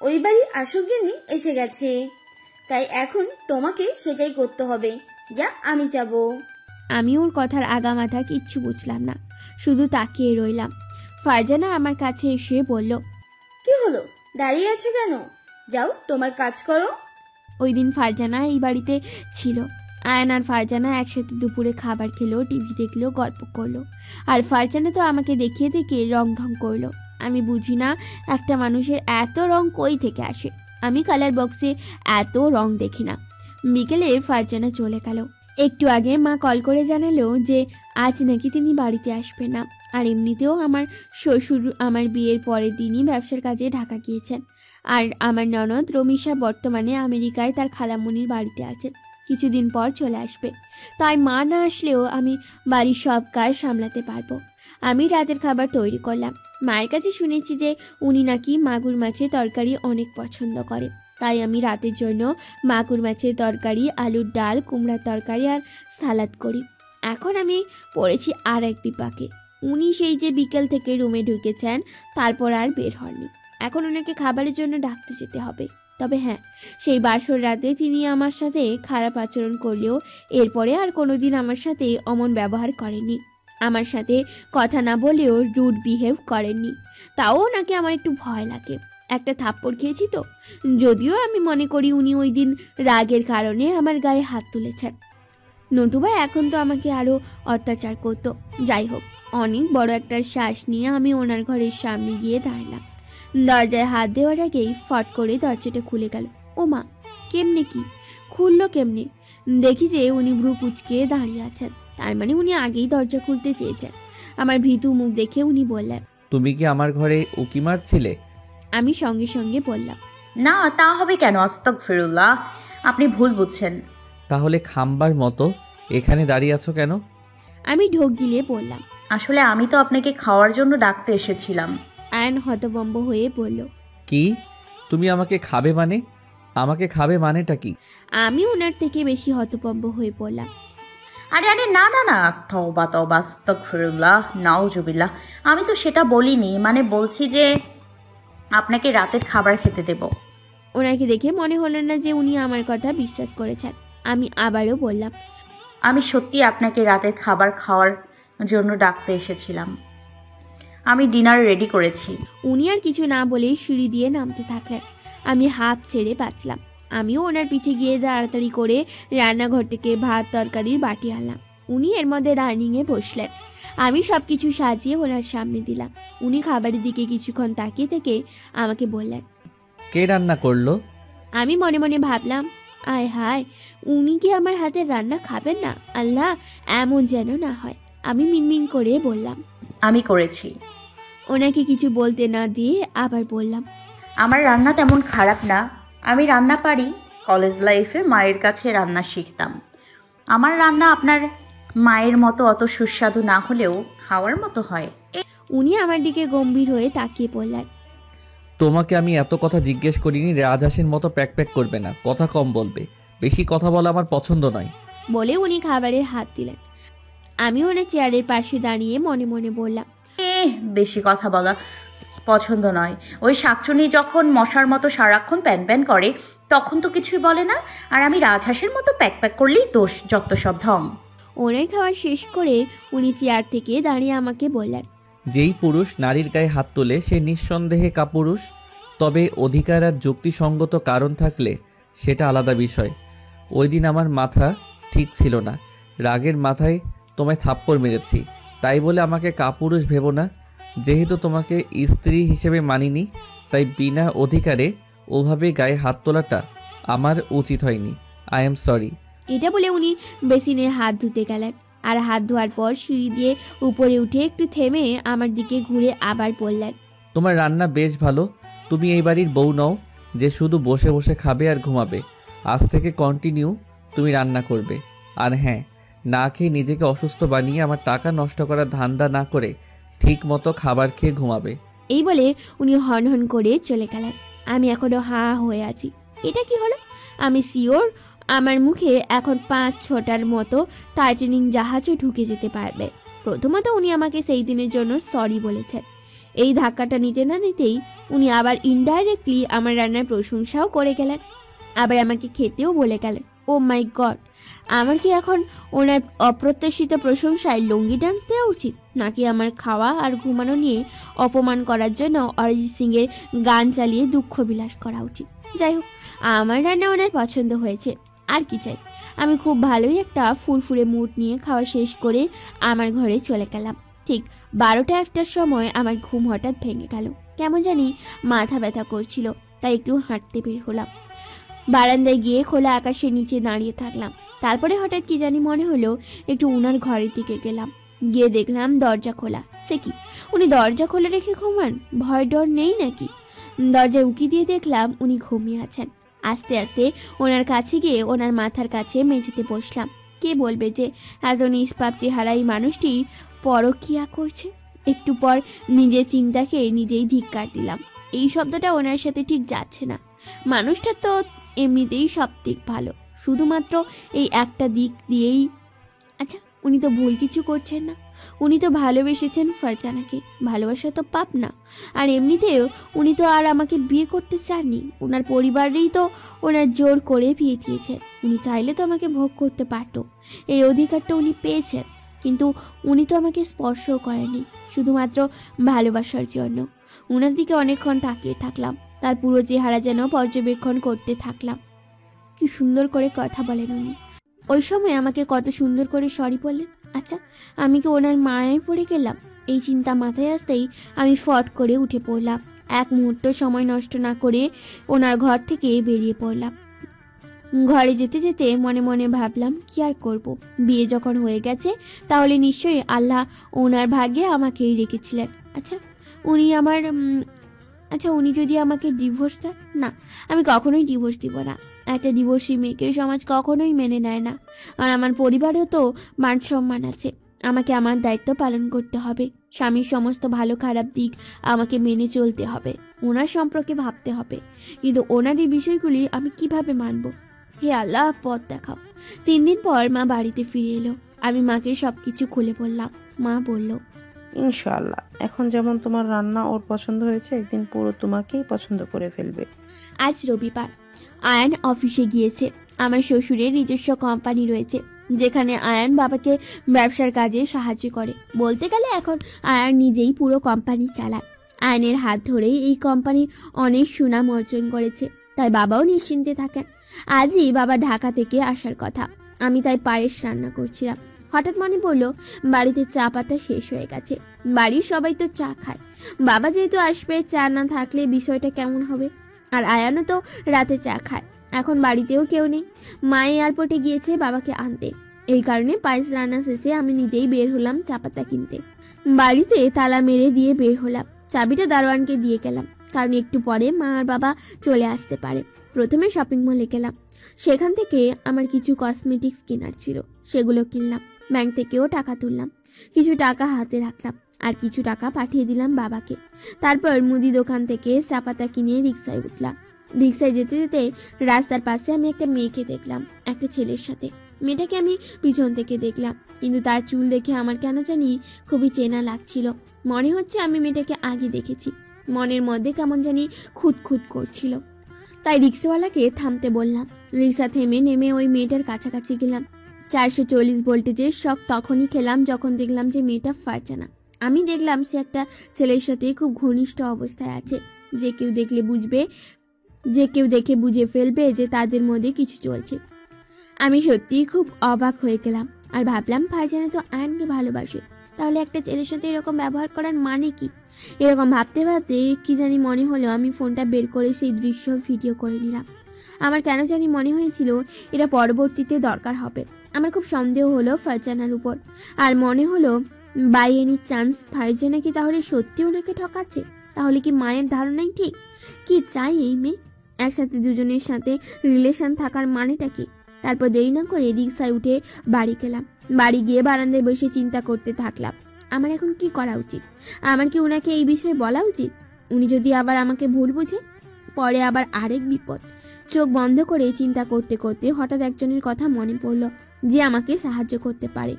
ওই বাড়ি আসল গিন্নি এসে গেছে, তাই এখন তোমাকে সেটাই করতে হবে যা আমি যাব। আমি ওর কথার আগামাথা কিচ্ছু বুঝলাম না, শুধু তাকিয়ে রইলাম। ফারজানা আমার কাছে এসে বলল, কি হলো, দাঁড়িয়ে আছো কেন? যাও তোমার কাজ করো। ওই দিন ফারজানা এই বাড়িতে ছিল। আয়ান আর ফারজানা একসাথে দুপুরে খাবার খেলো, টিভি দেখলো, গল্প করলো। আর ফারজানা তো আমাকে দেখিয়ে দেখিয়ে রং ঢং করলো। আমি বুঝি না একটা মানুষের এত রং কই থেকে আসে। আমি কালার বক্সে এত রং দেখি না। বিকেলে ফারজানা চলে গেল। একটু আগে মা কল করে জানালো যে আজ নাকি তিনি বাড়িতে আসবে না। আর এমনিতেও আমার শ্বশুর আমার বিয়ের পরের দিনই ব্যবসার কাজে ঢাকা গিয়েছেন। আর আমার ননদ রমিশা বর্তমানে আমেরিকায় তার খালামণির বাড়িতে আছেন, কিছুদিন পর চলে আসবে। তাই মা না আসলেও আমি বাড়ির সব কাজ সামলাতে পারবো। আমি রাতের খাবার তৈরি করলাম। মায়ের কাছে শুনেছি যে উনি নাকি মাগুর মাছের তরকারি অনেক পছন্দ করে, তাই আমি রাতের জন্য মাগুর মাছের তরকারি, আলুর ডাল, কুমড়ার তরকারি আর সালাদ করি। এখন আমি পড়েছি আর এক বিপাকে। উনি সেই যে বিকেল থেকে রুমে ঢুকেছেন, তারপর আর বের হননি। এখন ওনাকে খাবারের জন্য ডাকতে যেতে হবে। তবে হ্যাঁ, সেই বাসর রাতে তিনি আমার সাথে খারাপ আচরণ করলেও এরপরে আর কোনোদিন আমার সাথে অমন ব্যবহার করেননি। আমার সাথে কথা না বলেও রুড বিহেভ করেননি। তাও ওনাকে আমার একটু ভয় লাগে। একটা থাপ্পড় খেয়েছি তো, যদিও আমি মনে করি উনি ওই দিন রাগের কারণে আমার গায়ে হাত তুলেছেন, নতুবা এখন তো আমাকে আরও অত্যাচার করতো। যাই হোক, অনেক বড় একটা শ্বাস নিয়ে আমি ওনার ঘরের সামনে গিয়ে দাঁড়ালাম। দরজায় হাত দেওয়ার আগেই ফট করে দরজাটা খুলে গেল। ও মা, কেমনে কি খুললো কেমনে? দেখি যে উনি ভ্রু কুচকে দাঁড়িয়ে আছেন, তার মানে উনি আগেই দরজা খুলতে চেয়েছেন। আমার ভীতু মুখ দেখে উনি বললেন, তুমি কি আমার ঘরে উকি মারছিলে? আমি সঙ্গে সঙ্গে বললাম, না, তা হবে কেন? আস্তাগফিরুল্লাহ, আপনি ভুল বুঝছেন। তাহলে খাম্বার মতো এখানে দাঁড়িয়ে আছো কেন? আমি ঢোক গিলিয়ে বললাম, আসলে আমি তো আপনাকে খাওয়ার জন্য ডাকতে এসেছিলাম। আয়ন হতভম্ব হয়ে বলল, কি? তুমি আমাকে খাবে মানে? আমাকে খাবে মানেটা কি? আমি ওনার থেকে বেশি হতভম্ব হয়ে পড়লাম। আরে আরে, না না না, তওবা তওবা, আস্তাগফিরুল্লাহ, নাউজুবিল্লাহ। আমি তো সেটা বলিনি, মানে বলছি যে আপনাকে রাতের খাবার খেতে দেব। ওনাকে দেখে মনে হলো না যে উনি আমার কথা বিশ্বাস করেছেন। আমি আবারও বললাম, আমি সত্যি আপনাকে রাতের খাবার খাওয়ার জন্য ডাকতে এসেছিলাম। আমি ডিনার রেডি করেছি। উনি আর কিছু না বলে সিঁড়ি দিয়ে নামতে থাকলেন। আমি হাঁপ ছেড়ে বাঁচলাম। আমিও ওনার পিছে গিয়ে তাড়াতাড়ি করে রান্নাঘর থেকে ভাত তরকারির বাটি আনলাম। উনি এর মধ্যে ডাইনিংয়ে বসলেন। আমি সব কিছু সাজিয়ে ওনার সামনে দিলাম। উনি খাবারের দিকে কিছুক্ষণ তাকিয়ে থেকে আমাকে বললেন, কে রান্না করলো? আমি মনে মনে ভাবলাম, আয় হায়, উনি কি আমার হাতের রান্না খাবেন না? আল্লাহ, এমন যেন না হয়। আমি মিনমিন করে বললাম, আমি করেছি। ওনাকে কিছু বলতে না দিয়ে আবার বললাম, আমার রান্না তেমন খারাপ না, আমি রান্না পারি। কলেজ লাইফে মায়ের কাছে রান্না শিখতাম। আমার রান্না আপনার মায়ের মতো অত সুস্বাদু না হলেও খাওয়ার মতো হয়। উনি আমার দিকে গম্ভীর হয়ে তাকিয়ে পড়লেন। তোমাকে আমি এত কথা জিজ্ঞেস করিনি। রাজহাঁসের মতো প্যাক প্যাক করবে না, কথা কম বলবে। বেশি কথা বলা আমার পছন্দ নয়। বলে উনি খাবারের হাত দিলেন। আমি ওনার চেয়ারের পাশে দাঁড়িয়ে মনে মনে বললাম, বেশি কথা বলা পছন্দ নয়। ওই শাকচুনি যখন মশার মতো সারাক্ষণ প্যান প্যান করে তখন তো কিছুই বলে না, আর আমি রাজহাঁসের মতো প্যাক প্যাক করলেই দোষ, যত সব ঢং। ওনার খাওয়া শেষ করে উনি চেয়ার থেকে দাঁড়িয়ে আমাকে বললেন, যেই পুরুষ নারীর গায়ে হাত তোলে সে নিঃসন্দেহে কাপুরুষ। তবে অধিকার আর যুক্তিসঙ্গত কারণ থাকলে সেটা আলাদা বিষয়। ওই দিন আমার মাথা ঠিক ছিল না, রাগের মাথায় তোমায় থাপ্পড় মেরেছি। তাই বলে আমাকে কাপুরুষ ভেবো না। যেহেতু তোমাকে স্ত্রী হিসেবে মানিনি, তাই বিনা অধিকারে ওভাবে গায়ে হাত তোলাটা আমার উচিত হয়নি। I am sorry. এটা বলে উনি বেসিনে হাত ধুতে গেলেন। আর হাত ধোয়ার পর সিঁড়ি দিয়ে উপরে উঠে একটু থেমে আমার দিকে ঘুরে আবার বললেন, তোমার রান্না বেশ ভালো। তুমি এই বাড়ির বউ নও যে শুধু বসে বসে খাবে আর ঘুমাবে। আজ থেকে কন্টিনিউ তুমি রান্না করবে। আর হ্যাঁ, না খেয়ে নিজেকে অসুস্থ বানিয়ে আমার টাকা নষ্ট করার ধান্দা না করে ঠিক মতো খাবার খেয়ে ঘুমাবে। এই বলে উনি হন হন করে চলে গেলেন। আমি এখনো হাঁ হয়ে আছি। এটা কি হলো? আমি শিওর আমার মুখে এখন 5-6টার মতো টাইটানিক জাহাজও ঢুকে যেতে পারবে। প্রথমত উনি আমাকে সেই দিনের জন্য সরি বলেছেন। এই ধাক্কাটা নিতে না নিতেই উনি আবার ইনডাইরেক্টলি আমার রান্নার প্রশংসাও করে গেলেন, আবার আমাকে খেতেও বলে গেলেন। ও মাই গড, আমার কি এখন ওনার অপ্রত্যাশিত প্রশংসায় লুঙ্গি ডান্স দেওয়া উচিত, নাকি আমার খাওয়া আর ঘুমানো নিয়ে অপমান করার জন্য অরিজিৎ সিং এর গান চালিয়ে দুঃখ বিলাস করা উচিত? যাই হোক, আমার রান্না ওনার পছন্দ হয়েছে, আর কি চাই। আমি খুব ভালোই একটা ফুরফুরে মুড নিয়ে খাওয়া শেষ করে আমার ঘরে চলে গেলাম। ঠিক 12টা-1টার সময় আমার ঘুম হঠাৎ ভেঙে গেল। কেমন জানি মাথা ব্যথা করছিল, তাই একটু হাঁটতে বের হলাম। বারান্দায় গিয়ে খোলা আকাশের নিচে দাঁড়িয়ে থাকলাম। তারপরে হঠাৎ কি জানি মনে হলো একটু উনার ঘরের দিকে গেলাম। গিয়ে দেখলাম দরজা খোলা। সে কি, উনি দরজা খোলা রেখে ঘুমান? ভয় ডর নেই নাকি? দরজায় উকি দিয়ে দেখলাম উনি ঘুমিয়ে আছেন। আস্তে আস্তে ওনার কাছে গিয়ে ওনার মাথার কাছে মেঝেতে বসলাম। কে বলবে যে এত নিষ্পাপ চেহারা এই মানুষটি পরকিয়া করছে? একটু পর নিজের চিন্তাকে নিজেই ধিক্কার দিলাম। এই শব্দটা ওনার সাথে ঠিক যাচ্ছে না। মানুষটা তো এমনিতেই সব দিক ভালো, শুধুমাত্র এই একটা দিক দিয়েই। আচ্ছা, উনি তো ভুল কিছু করছেন না। উনি তো ভালোবেসেছেন ফারজানাকে, ভালোবাসা তো পাপ না। আর এমনিতেও উনি তো আর আমাকে বিয়ে করতে চাননি, ওনার পরিবারেই তো ওনার জোর করে বিয়ে দিয়েছেন। উনি চাইলে তো আমাকে ভোগ করতে পারত, এই অধিকারটা উনি পেয়েছেন। কিন্তু উনি তো আমাকে স্পর্শও করেনি, শুধুমাত্র ভালোবাসার জন্য। ওনার দিকে অনেকক্ষণ তাকিয়ে থাকলাম, তার পুরো চেহারা যেন পর্যবেক্ষণ করতে থাকলাম। কি সুন্দর করে কথা বলেন উনি। ওই সময় আমাকে কত সুন্দর করে সরি বললেন। আচ্ছা, আমি কি ওনার মায়ায় পড়ে গেলাম? এই চিন্তা মাথায় আসতেই আমি ফট করে উঠে পড়লাম। এক মুহূর্ত সময় নষ্ট না করে ওনার ঘর থেকে বেরিয়ে পড়লাম। ঘরে যেতে যেতে মনে মনে ভাবলাম, কি আর করব, বিয়ে যখন হয়ে গেছে তাহলে নিশ্চয়ই আল্লাহ ওনার ভাগ্যে আমাকেই রেখেছিলেন। উনি যদি আমাকে ডিভোর্স দেন, না, আমি কখনোই ডিভোর্স দিব না। একটা ডিভোর্সি মেয়েকে সমাজ কখনোই মেনে নেয় না। আর আমার পরিবারেও তো মান সম্মান আছে, আমাকে আমার দায়িত্ব পালন করতে হবে। স্বামীর সমস্ত ভালো খারাপ দিক আমাকে মেনে চলতে হবে, ওনার সম্পর্কে ভাবতে হবে। কিন্তু ওনার এই বিষয়গুলি আমি কিভাবে মানব? হে আল্লাহ, পথ দেখাও। 3 দিন পর মা বাড়িতে ফিরে এলো। আমি মাকে সবকিছু খুলে বললাম। মা বলল, ইনশাআল্লাহ এখন যেমন তোমার রান্না ওর পছন্দ হয়েছে, একদিন পুরো তোমাকেই পছন্দ করে ফেলবে। আজ রবিবার, আয়ান অফিসে গিয়েছে। আমার শ্বশুরের নিজস্ব কোম্পানি রয়েছে, যেখানে আয়ান বাবাকে ব্যবসার কাজে সাহায্য করে। বলতে গেলে এখন আয়ান নিজেই পুরো কোম্পানি চালায়। আয়ানের হাত ধরেই এই কোম্পানি অনেক সুনাম অর্জন করেছে, তাই বাবাও নিশ্চিন্তে থাকেন। আজই বাবা ঢাকা থেকে আসার কথা। আমি তাই পায়েস রান্না করছিলাম। হঠাৎ মনে পড়লো বাড়িতে চা পাতা শেষ হয়ে গেছে। বাড়ির সবাই তো চা খায়, বাবা যেহেতু আসবে, চা না থাকলে বিষয়টা কেমন হবে। আর আয়ানও তো রাতে চা খায়। এখন বাড়িতেও কেউ নেই, মা এয়ারপোর্টে গিয়েছে বাবাকে আনতে। এই কারণে পায়েস রান্না শেষে আমি নিজেই বের হলাম চা পাতা কিনতে। বাড়িতে তালা মেরে দিয়ে বের হলাম, চাবিটা দারোয়ানকে দিয়ে গেলাম, কারণ একটু পরে মা আর বাবা চলে আসতে পারে। প্রথমে শপিং মলে গেলাম, সেখান থেকে আমার কিছু কসমেটিক্স কেনার ছিল, সেগুলো কিনলাম। ব্যাংক থেকেও টাকা তুললাম, কিছু টাকা হাতে রাখলাম, আর কিছু টাকা পাঠিয়ে দিলাম বাবাকে। তারপর মুদি দোকান থেকে চা পাতা কিনে রিক্সায় উঠলাম। রিক্সায় যেতে যেতে রাস্তার পাশে আমি একটা মেয়েকে দেখলাম, একটা ছেলের সাথে। মেয়েটাকে আমি পিছন থেকে দেখলাম, কিন্তু তার চুল দেখে আমার কেন জানি খুবই চেনা লাগছিল। মনে হচ্ছে আমি মেয়েটাকে আগে দেখেছি। মনের মধ্যে কেমন জানি খুঁতখুত করছিল, তাই রিক্সাওয়ালাকে থামতে বললাম। রিক্সা থেমে নেমে ওই মেয়েটার কাছাকাছি গেলাম। 440 ভোল্টেজের শক তখনই খেলাম যখন দেখলাম যে মেয়েটা ফারজানা। আমি দেখলাম সে একটা ছেলের সাথে খুব ঘনিষ্ঠ অবস্থায় আছে। যে কেউ দেখে বুঝে ফেলবে যে তাদের মধ্যে কিছু চলছে। আমি সত্যিই খুব অবাক হয়ে গেলাম, আর ভাবলাম ফারজানা তো আয়ানকে ভালোবাসে, তাহলে একটা ছেলের সাথে এরকম ব্যবহার করার মানে কি? এরকম ভাবতে ভাবতে কি জানি মনে হলো আমি ফোনটা বের করে সেই দৃশ্য ভিডিও করে নিলাম। আমার কেন জানি মনে হয়েছিল এটা পরবর্তীতে দরকার হবে। আমার খুব সন্দেহ হলো ফারজানার উপর, আর মনে হলো বাই এনি চান্স ফারজানা কি তাহলে সত্যি ওনাকে ঠকাচ্ছে? তাহলে কি মায়ের ধারণাই ঠিক? কি চাই এই মেয়ে? একসাথে দুজনের সাথে রিলেশন থাকার মানেটা কি? তারপর দেরি না করে রিক্সায় উঠে বাড়ি গেলাম। বাড়ি গিয়ে বারান্দায় বসে চিন্তা করতে থাকলাম, আমার এখন কি করা উচিত? আমার কি ওনাকে এই বিষয়ে বলা উচিত? উনি যদি আবার আমাকে ভুল বুঝে, পরে আবার আরেক বিপদ। চোখ বন্ধ করে চিন্তা করতে করতে হঠাৎ একজনের কথা মনে পড়ল যে আমাকে সাহায্য করতে পারে।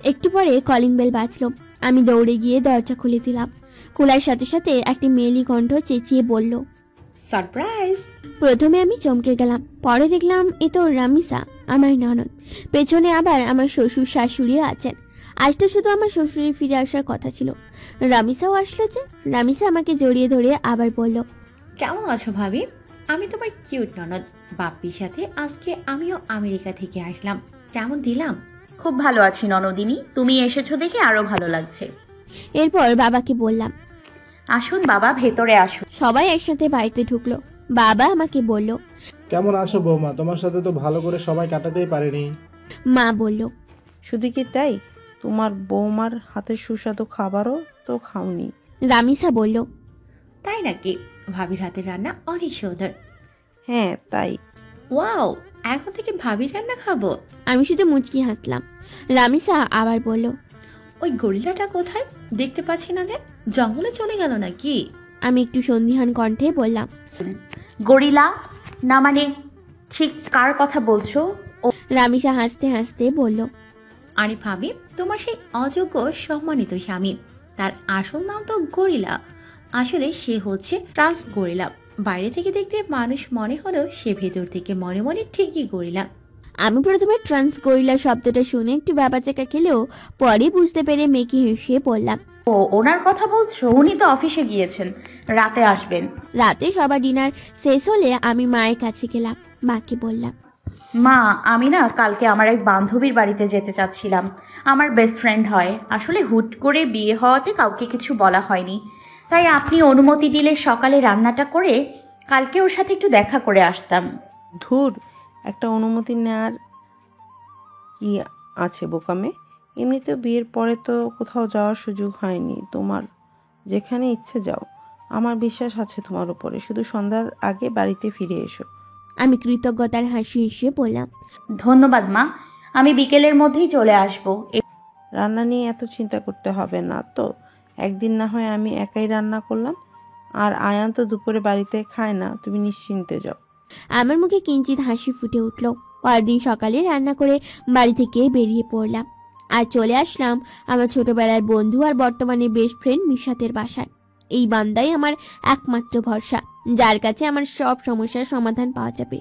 একটু পরে কলিং বেল বাজলো। আমি দৌড়ে গিয়ে দরজা খুলে দিলাম। খোলার সাথে সাথে একটি মেয়েলি কণ্ঠ চেঁচিয়ে বলল, সারপ্রাইজ! প্রথমে আমি চমকে গেলাম, পরে দেখলাম এ তো রামিসা, আমার ননদ। পেছনে আবার আমার শ্বশুর শাশুড়িও আছেন। আজ তো শুধু আমার শ্বশুরের ফিরে আসার কথা ছিল, রামিসাও আসলো যে। রামিসা আমাকে জড়িয়ে ধরে আবার বলল, কেমন আছো ভাবি? আমি তোমার কিউট ননদ বাপ্পির সাথে আজকে আমিও আমেরিকা থেকে আসলাম। কেমন দিলাম? খুব ভালো আছি ননদিনী, তুমি এসেছো দেখে আরো ভালো লাগছে। এরপর বাবাকে বললাম, আসুন বাবা, ভেতরে আসুন। সবাই একসাথে বাড়িতে ঢুকলো। বাবা আমাকে বলল, কেমন আছো বৌমা? তোমার সাথে তো ভালো করে সবাই কাটাতেই পারেনি। মা বলল, শুধু কি তাই, তোমার বৌমার হাতের সুস্বাদু খাবারও তো খাওনি। রামিসা বলল, তাই নাকি? ভাবির হাতের রান্না অনেক সুন্দর। হ্যাঁ তাই। ওয়াও, এখন থেকে ভাবির রান্না খাবো? আমি শুধু মুচকি হাসলাম। রামিসা আবার বলল, ওই গরিলাটা কোথায়? দেখতে পাচ্ছি না যে, জঙ্গলে চলে গেল নাকি? আমি একটু সন্দিহান কণ্ঠে বললাম, গরিলা না মানে ঠিক কার কথা বলছো? রামিসা হাসতে হাসতে বলল, আরে ভাবি, তোমার সেই অযোগ্য সম্মানিত স্বামী, তার আসল নাম তো গরিলা। আসলে সে হচ্ছে ট্রান্স গরিলা। বাইরে থেকে দেখতে মানুষ মনে হলেও সে ভেতর থেকে মনে মনে ঠিকই গরিলা। আমি প্রথমে ট্রান্স গরিলা শব্দটা শুনে একটু ব্যাপাচাকা খেলেও পরে বুঝতে পেরে মেকি হেসে বললাম, ও ওনার কথা বলছো? উনি তো অফিসে গিয়েছেন, রাতে আসবেন। রাতে সবার ডিনার শেষ হলে আমি মায়ের কাছে গেলাম। মাকে বললাম, মা, আমি না কালকে আমার এক বান্ধবীর বাড়িতে যেতে চাচ্ছিলাম। আমার বেস্ট ফ্রেন্ড হয়। আসলে হুট করে বিয়ে হওয়াতে কাউকে কিছু বলা হয়নি, তাই আপনি অনুমতি দিলে সকালে রান্নাটা করে কালকে ওর সাথে একটু দেখা করে আসতাম। ধুর, একটা অনুমতি নেওয়ার কি আছে বোকামে? এমনিতেও বিয়ের পরে তো কোথাও যাওয়ার সুযোগ হয়নি তোমার। যেখানে ইচ্ছে যাও, আমার বিশ্বাস আছে তোমার উপরে। শুধু সন্ধ্যার আগে বাড়িতে ফিরে এসো। আমি কৃতজ্ঞতার হাসি হেসে বললাম, ধন্যবাদ মা, আমি বিকেলের মধ্যেই চলে আসবো। রান্না নিয়ে এত চিন্তা করতে হবে না তো। একদিন না হয় আমি একাই রান্না করলাম, আর আয়ান তো দুপুরে বাড়িতে খায় না। তুমি নিশ্চিন্তে যাও। আমার মুখে কিঞ্চিত হাসি ফুটে উঠল। পরের দিন সকালে রান্না করে বাড়ি থেকে বেরিয়ে পড়লাম আর চলে আসলাম আমার ছোটবেলার বন্ধু আর বর্তমানে বেস্ট ফ্রেন্ড মিশাতের বাসায়। এই বান্দাই আমার একমাত্র ভরসা, যার কাছে আমার সব সমস্যার সমাধান পাওয়া যাবে।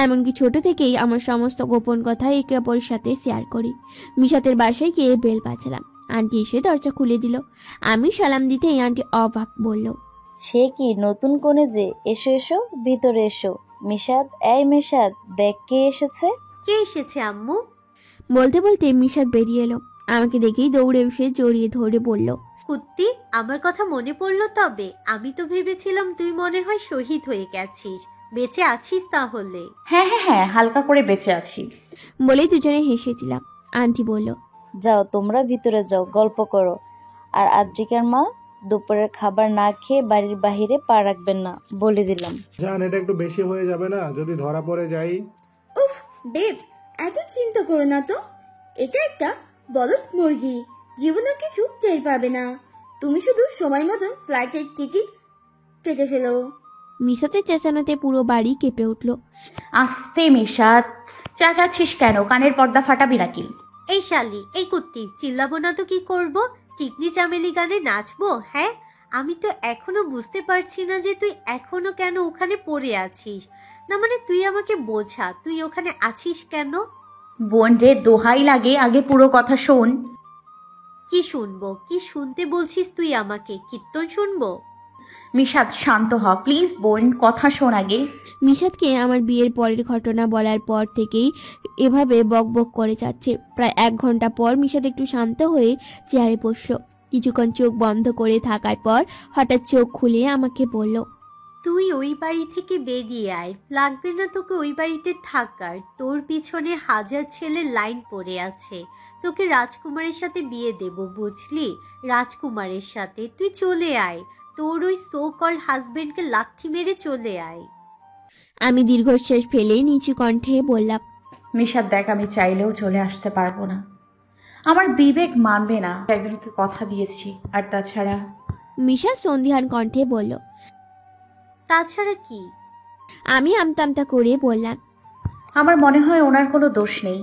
এমনকি ছোট থেকেই আমার সমস্ত গোপন কথা একে অপরের সাথে শেয়ার করি। মিশাতের বাসায় গিয়ে বেল বাজালাম। আন্টি এসে দরজা খুলে দিল। আমি সালাম দিতেই আন্টি অবাক বলল, সে কি নতুন কোণে যে? এসো এসো, ভিতরে এসো। মিশাদ, এই মিশাদ, দেখ কে এসেছে। কে এসেছে আম্মু? বলতে বলতে মিশাত বেরিয়ে এলো। আমাকে দেখেই দৌড়ে এসে জড়িয়ে ধরে বলল, কুত্তি, আমার কথা মনে পড়লো তবে? আমি তো ভেবেছিলাম তুই মনে হয় শহীদ হয়ে গেছিস। বেঁচে আছিস তাহলে? হ্যাঁ হ্যাঁ হ্যাঁ, হালকা করে বেঁচে আছি। বলেই দুজনে হেসে দিলাম। আন্টি বলল, যাও তোমরা ভিতরে যাও, গল্প করো। আর আদ্রিকার মা, দুপুরের খাবার না খেয়ে বাড়ির বাহিরে পা রাখবেন না, বলে দিলাম। জান, এটা একটু বেশি হয়ে যাবে না যদি ধরা পড়ে যাই? উফ বেব, এত চিন্তা করো না তো। এটা একটা বলদ মুরগি, জীবনের কিছু টের পাবে না। তুমি শুধু সময় মতন ফ্লাইটের টিকিট কেটে ফেলো। মিশাতের চেঁচানোতে পুরো বাড়ি কেঁপে উঠল। আস্তে মিশাত, চেঁচাচ্ছিস কেন? কানের পর্দা ফাটাবি নাকি? এই শালি, এই কুত্তি, চিল্লাবো না তো কি করব? চিকনি চামেলি গানে নাচবো? হ্যাঁ, আমি তো এখনো বুঝতে পারছি না যে তুই এখনো কেন ওখানে পড়ে আছিস। না মানে তুই আমাকে বোঝা, তুই ওখানে আছিস কেন? বোন রে, দোহাই লাগে, আগে পুরো কথা শোন। কি শুনবো? কি শুনতে বলছিস তুই আমাকে? কীর্তন শুনবো? মিশাত শান্ত হ প্লিজ বোন, কথা শোন আগে। মিশাতকে আমার বিয়ের পরের ঘটনা বলার পর থেকেই এভাবে বকবক করে যাচ্ছে। প্রায় 1 ঘন্টা পর মিশাত একটু শান্ত হয়ে চেয়ারে বসলো। কিছুক্ষণ চোখ বন্ধ করে থাকার পর হঠাৎ চোখ খুলে আমাকে বলল, তুই ওই বাড়ি থেকে বেরিয়ে আয়, লাগবে না তোকে ওই বাড়িতে থাকার। তোর পিছনে হাজার ছেলে লাইন পড়ে আছে। তোকে রাজকুমারের সাথে বিয়ে দেব, বুঝলি? রাজকুমারের সাথে তুই চলে আয়। তোর ওই সো কল হাজবেন্ডকে লাথি মেরে চলে আয়। আমি দীর্ঘশ্বাস ফেলে নিচু কণ্ঠে বললাম, মিশাত দেখ, আমি চাইলেও চলে আসতে পারবো না। আমার বিবেক মানবে না। একজনকে কথা দিয়েছি, আর তাছাড়া। মিশা সন্ধিহান কণ্ঠে বলল, তাছাড়া কি? আমি আমতামতা করে বললাম, আমার মনে হয় ওনার কোনো দোষ নেই।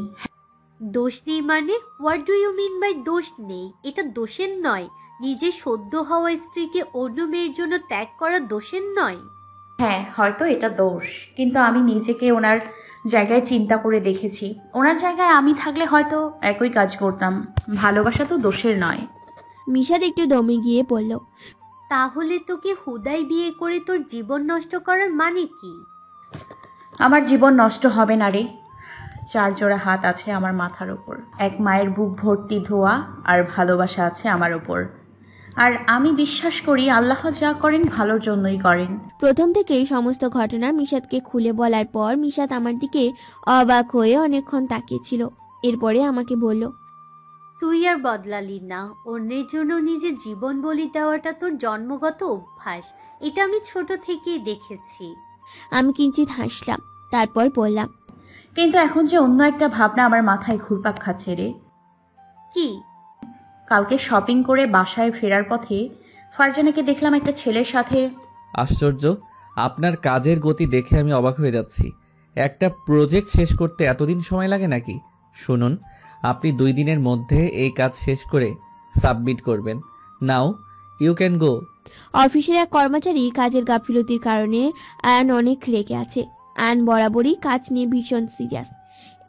দোষ নেই মানে? What do you mean by দোষ নেই? এটা দোষের নয়। নিজের সদ্য হওয়া স্ত্রীকে অন্য মেয়ের জন্য ত্যাগ করা দোষের নয়। হ্যাঁ, হয়তো এটা দোষ, কিন্তু আমি নিজেকে ওনার জায়গায় চিন্তা করে দেখেছি। ওনার জায়গায় আমি থাকলে হয়তো একই কাজ করতাম। ভালোবাসা তো দোষের নয়। মিশাদ একটু দমে গিয়ে বলল, তাহলে তোকে হুদাই বিয়ে করে তোর জীবন নষ্ট করার মানে কি? আমার জীবন নষ্ট হবে না রে। 4 জোড়া হাত আছে আমার মাথার উপর, এক মায়ের বুক ভর্তি ধোয়া আর ভালোবাসা আছে আমার উপর। আর আমি বিশ্বাস করি আল্লাহ যা করেন ভালোর জন্যই করেন। প্রথম থেকেই সমস্ত ঘটনা মিশাদকে খুলে বলার পর মিশাদ আমার দিকে অবাক হয়ে অনেকক্ষণ তাকিয়েছিল। এরপরে আমাকে বলল, তুই আর বদলালি না। অন্যের জন্য নিজের জীবন বলি দেওয়াটা তোর জন্মগত অভ্যাস। এটা আমি ছোট থেকেই দেখেছি। আমি কিঞ্চিত হাসলাম, তারপর বললাম, কিন্তু এখন যে অন্য একটা ভাবনা আমার মাথায় ঘুরপাক খাচ্ছে রে। কি? কালকে শপিং করে বাসায় ফেরার পথে ফারজানাকে দেখলাম একটা ছেলের সাথে। আশ্চর্য, আপনার কাজের গতি দেখে আমি অবাক হয়ে যাচ্ছি। একটা প্রজেক্ট শেষ করতে এতদিন সময় লাগে নাকি? শুনুন, আপনি 2 দিনের মধ্যে এই কাজ শেষ করে সাবমিট করবেন। Now you can go. অফিসের এক কর্মচারী কাজের গাফিলতির কারণে আয়ান অনেক রেগে আছে। আয়ান বরাবরই কাজ নিয়ে ভীষণ সিরিয়াস।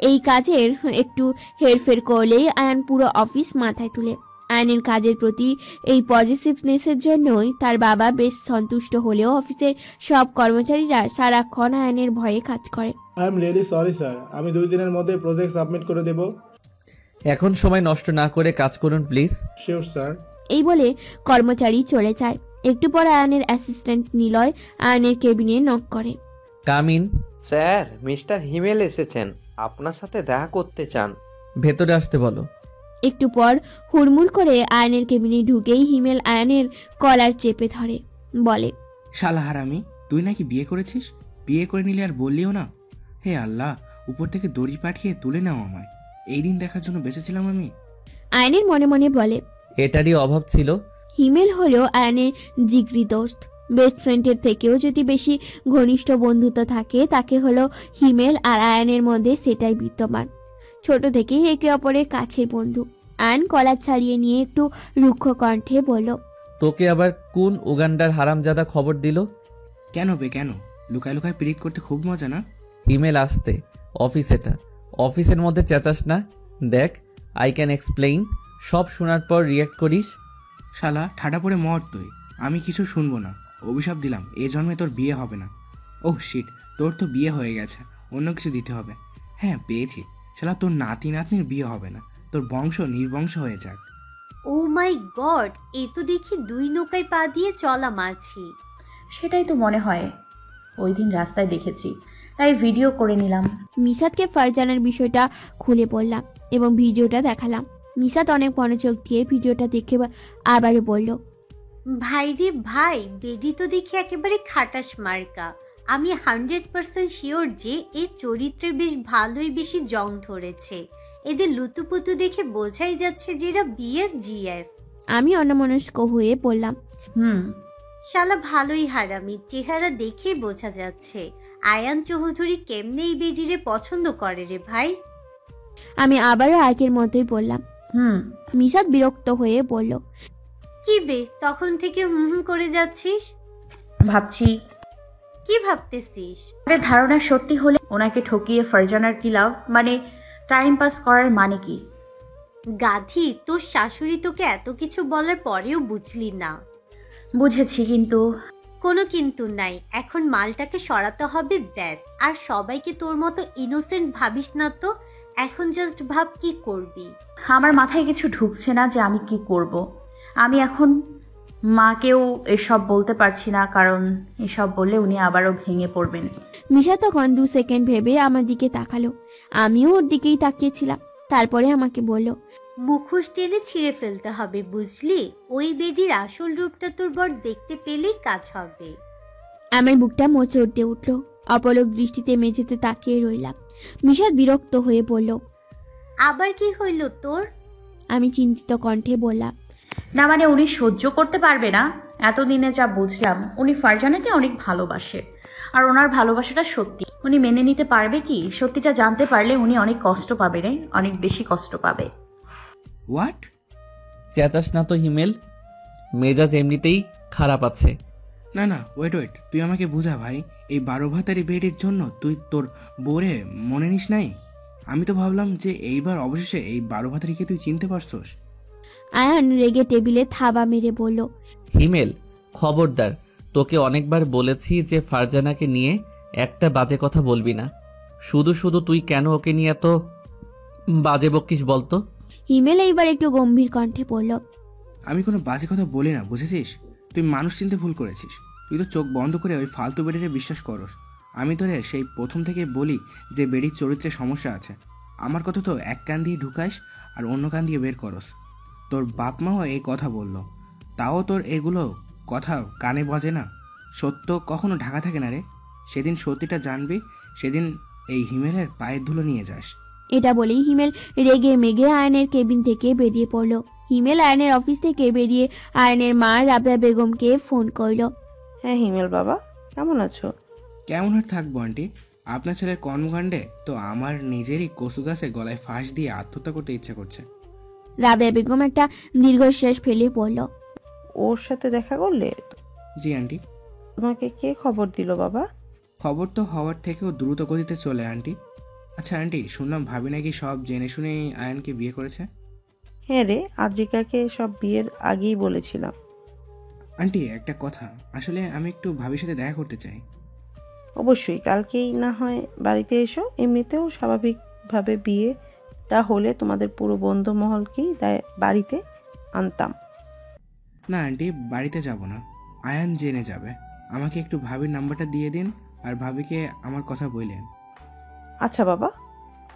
এই কাজের একটু হেরফের করলেই আয়ান পুরো অফিস মাথায় তুলে। আয়ানের কাজের প্রতি এই পজিটিভনেসের জন্যই তার বাবা বেশ সন্তুষ্ট হলেও অফিসের সব কর্মচারীরা সারাক্ষণ আয়ানের ভয়ে কাজ করে। I am really sorry sir, আমি 2 দিনের মধ্যে প্রজেক্ট সাবমিট করে দেব। এখন সময় নষ্ট না করে কাজ করুন প্লিজ। Sure sir. এই বলে কর্মচারী চলে যায়। একটু পর আয়ানের অ্যাসিস্ট্যান্ট নিলয় আয়ানের কেবিনে নক করে। Come in. Sir, mister Himel এসেছেন, আপনার সাথে দেখা করতে চান। ভেতরে আসতে বলো। একটু পর হুড়মুড় করে আয়ানের কেবিনে ঢুকেই হিমেল আয়ানের কলার চেপে ধরে, বলে, শালা হারামি, তুই নাকি বিয়ে করেছিস? বিয়ে করে নিলে আর বললিও না। হে আল্লাহ, উপর থেকে দড়ি পাঠিয়ে তুলে নাও আমায়। এই দিন দেখার জন্য বেঁচেছিলাম আমি। আয়ানের মনে মনে বলে, এটারই অভাব ছিল। হিমেল হলো আয়ানের জিগরি দোস্ত। বেস্ট ফ্রেন্ডের থেকেও যদি বেশি ঘনিষ্ঠ বন্ধুত্ব থাকে তাকে হলো হিমেল আর আয়ানের মধ্যে সেটাই বিদ্যমান। ছোট থেকেই একে অপরের কাছের বন্ধু। আয়ান কলার ছাড়িয়ে নিয়ে একটু রুক্ষ কণ্ঠে বলল, তোকে আবার কোন উগান্ডার হারামজাদা খবর দিল? কেন বে কেন? লুকায় লুকায় পিরিত করতে খুব মজা না? হিমেল আসতে অফিস, এটা অফিসের মধ্যে চেঁচাস না। দেখ, আই ক্যান এক্সপ্লেইন। সব শোনার পর রিয়াক্ট করিস। শালা ঠাডা পড়ে মর তুই। আমি কিছু শুনবো না। অভিশাপ দিলাম, এ জন্মে তোর বিয়ে হবে না। ওহ শিট, তোর তো বিয়ে হয়ে গেছে, অন্য কিছু দিতে হবে। হ্যাঁ পেয়েছি। শালা তোর নাতি নাতনির বিয়ে হবে না, তোর বংশ নির্বংশ হয়ে যাক। ও মাই গড, এ তো দেখি 2 নৌকায় পা দিয়ে চলা মাছি। সেটাই তো মনে হয়, ওই দিন রাস্তায় দেখেছি, তাই ভিডিও করে নিলাম। মিসাতকে ফারজানার বিষয়টা খুলে বললাম এবং ভিডিওটা দেখালাম। মিসাত অনেক মনোযোগ দিয়ে ভিডিওটা দেখে আবারও বলল, ভাই রে ভাই, বেডি তো দেখি একেবারে খাটাস মার্কা। আমি 100% শিওর যে এই চরিত্রে বেশ ভালোই বেশি জং ধরেছে। এদের লুতুপুতু দেখে বোঝাই যাচ্ছে যে এরা বিএফ জিএফ। আমি অন্যমনস্ক হয়ে বললাম, শালা ভালোই হারামি, চেহারা দেখে বোঝা যাচ্ছে। আয়ান চৌধুরী কেমনে এই বেডিরে পছন্দ করে রে ভাই। আমি আবারও আগের মতোই বললাম। মিসাত বিরক্ত হয়ে বলল, কি বে তখন থেকে হুম করে যাচ্ছিস? ভাবছি। কি ভাবতেছিস? ধারণা সত্যি হলে ওনাকে ঠকিয়ে ফারজানার কি লাভ? মানে টাইম পাস করার মানে কি? গাধি, তোর শাশুড়ি তোকে এত কিছু বলার পরেও বুঝলি না। বুঝেছি, কিন্তু কোনো কিন্তু নাই। এখন মালটাকে সরাতে হবে ব্যাস। আর সবাইকে তোর মতো ইনোসেন্ট ভাবিস না তো। এখন জাস্ট ভাব কি করবি। আমার মাথায় কিছু ঢুকছে না যে আমি কি করব। আমি এখন মাকেও এসব বলতে পারছি না, কারণ এসব বললে উনি আবারও ভেঙে পড়বেন। মিশা তখন 2 সেকেন্ড ভেবে আমার দিকে তাকালো। আমিও ওর দিকেই তাকিয়েছিলাম। তারপরে আমাকে বলল, মুখোশ টেনে ছিঁড়ে ফেলতে হবে, বুঝলি? ওই বেডির আসল রূপটা তোর বর দেখতে পেলেই কাজ হবে। আমার বুকটা মোচড় দিয়ে উঠল। অপলক দৃষ্টিতে মেঝেতে তাকিয়ে রইলাম। মিশাত বিরক্ত হয়ে বলল, আবার কি হইল তোর? আমি চিন্তিত কণ্ঠে বললাম, না মানে উনি সহ্য করতে পারবে না। এতদিনে যা বুঝলাম, উনি ফারজানাকে অনেক ভালোবাসে, আর ওনার ভালোবাসাটা সত্যি। উনি মেনে নিতে পারবে কি? সত্যিটা জানতে পারলে উনি অনেক কষ্ট পাবে রে, অনেক বেশি কষ্ট পাবে। হোয়াট? চেঁচাস না তো হিমেল, মেজাজ এমনিতেই খারাপ আছে। না না, ওয়েট, তুই আমাকে বুঝা ভাই। এই 12 ভাতারি বেডের জন্য তুই তোর বোরে মনে নিস নাই? আমি তো ভাবলাম যে এইবার অবশেষে এই 12 ভাতারিকে তুই চিনতে পারছস। আয়ান রেগে টেবিলে থাবা মেরে বলল, হিমেল খবরদার, তোকে অনেকবার বলেছি যে ফারজানাকে নিয়ে একটা বাজে কথা বলবি না। শুধু শুধু তুই কেন ওকে নিয়ে এত বাজে বকিস বলতো? হিমেল এইবার একটু গম্ভীর কণ্ঠে বলল, আমি কোনো বাজে কথা বলি না, বুঝেছিস? তুই মানুষ চিনতে ভুল করেছিস। তুই তো চোখ বন্ধ করে ওই ফালতু বেডিরে বিশ্বাস করস। আমি তোরে সেই প্রথম থেকে বলি যে বেডির চরিত্রে সমস্যা আছে। আমার কথা তো এক কান দিয়ে ঢুকাইস আর অন্য কান দিয়ে বের করস। তোর বাপ মাও এই কথা বলল, তাও তোর এগুলো কথা কানে বাজে না। সত্য কখনো ঢাকা থাকে না রে। সেদিন সত্যিটা জানবি, সেদিন এই হিমেলের পায়ের ধুলো নিয়ে যাস। এটা বলেই হিমেল রেগে মেগে আয়নের কেবিন থেকে বেরিয়ে পড়ল। হিমেল আয়নের অফিস থেকে বেরিয়ে আয়নের মা রাবেয়া বেগমকে ফোন করলো। হ্যাঁ হিমেল বাবা, কেমন আছো? কেমন আর থাকবো আন্টি, আপনার ছেলের কর্মকাণ্ডে তো আমার নিজেরই কচু গাছে গলায় ফাঁস দিয়ে আত্মহত্যা করতে ইচ্ছা করছে। রাবেয়া বেগম একটা দীর্ঘশ্বাস ফেলে বলল, ওর সাথে দেখা করলে? জি আন্টি। তোমাকে কে খবর দিল বাবা? খবর তো হওয়ার থেকেও দ্রুত গতিতে চলে আন্টি। আচ্ছা আন্টি, শুনলাম ভাবি নাকি সব জেনে শুনেই আয়ানকে বিয়ে করেছে। হ্যাঁ রে, আদ্রিকাকে সব বিয়ের আগেই বলেছিলাম। আন্টি একটা কথা, আসলে আমি একটু ভাবির সাথে দেখা করতে চাই। অবশ্যই, কালকেই না হয় বাড়িতে এসো। এমনিতেও স্বাভাবিকভাবে বিয়েটা হলে তোমাদের পুরো বন্ধু মহলকেই বাড়িতে আনতাম। না আন্টি, বাড়িতে যাব না, আয়ান জেনে যাবে। আমাকে একটু ভাবির নাম্বারটা দিয়ে দিন আর ভাবিকে আমার কথা বললেন। আচ্ছা বাবা,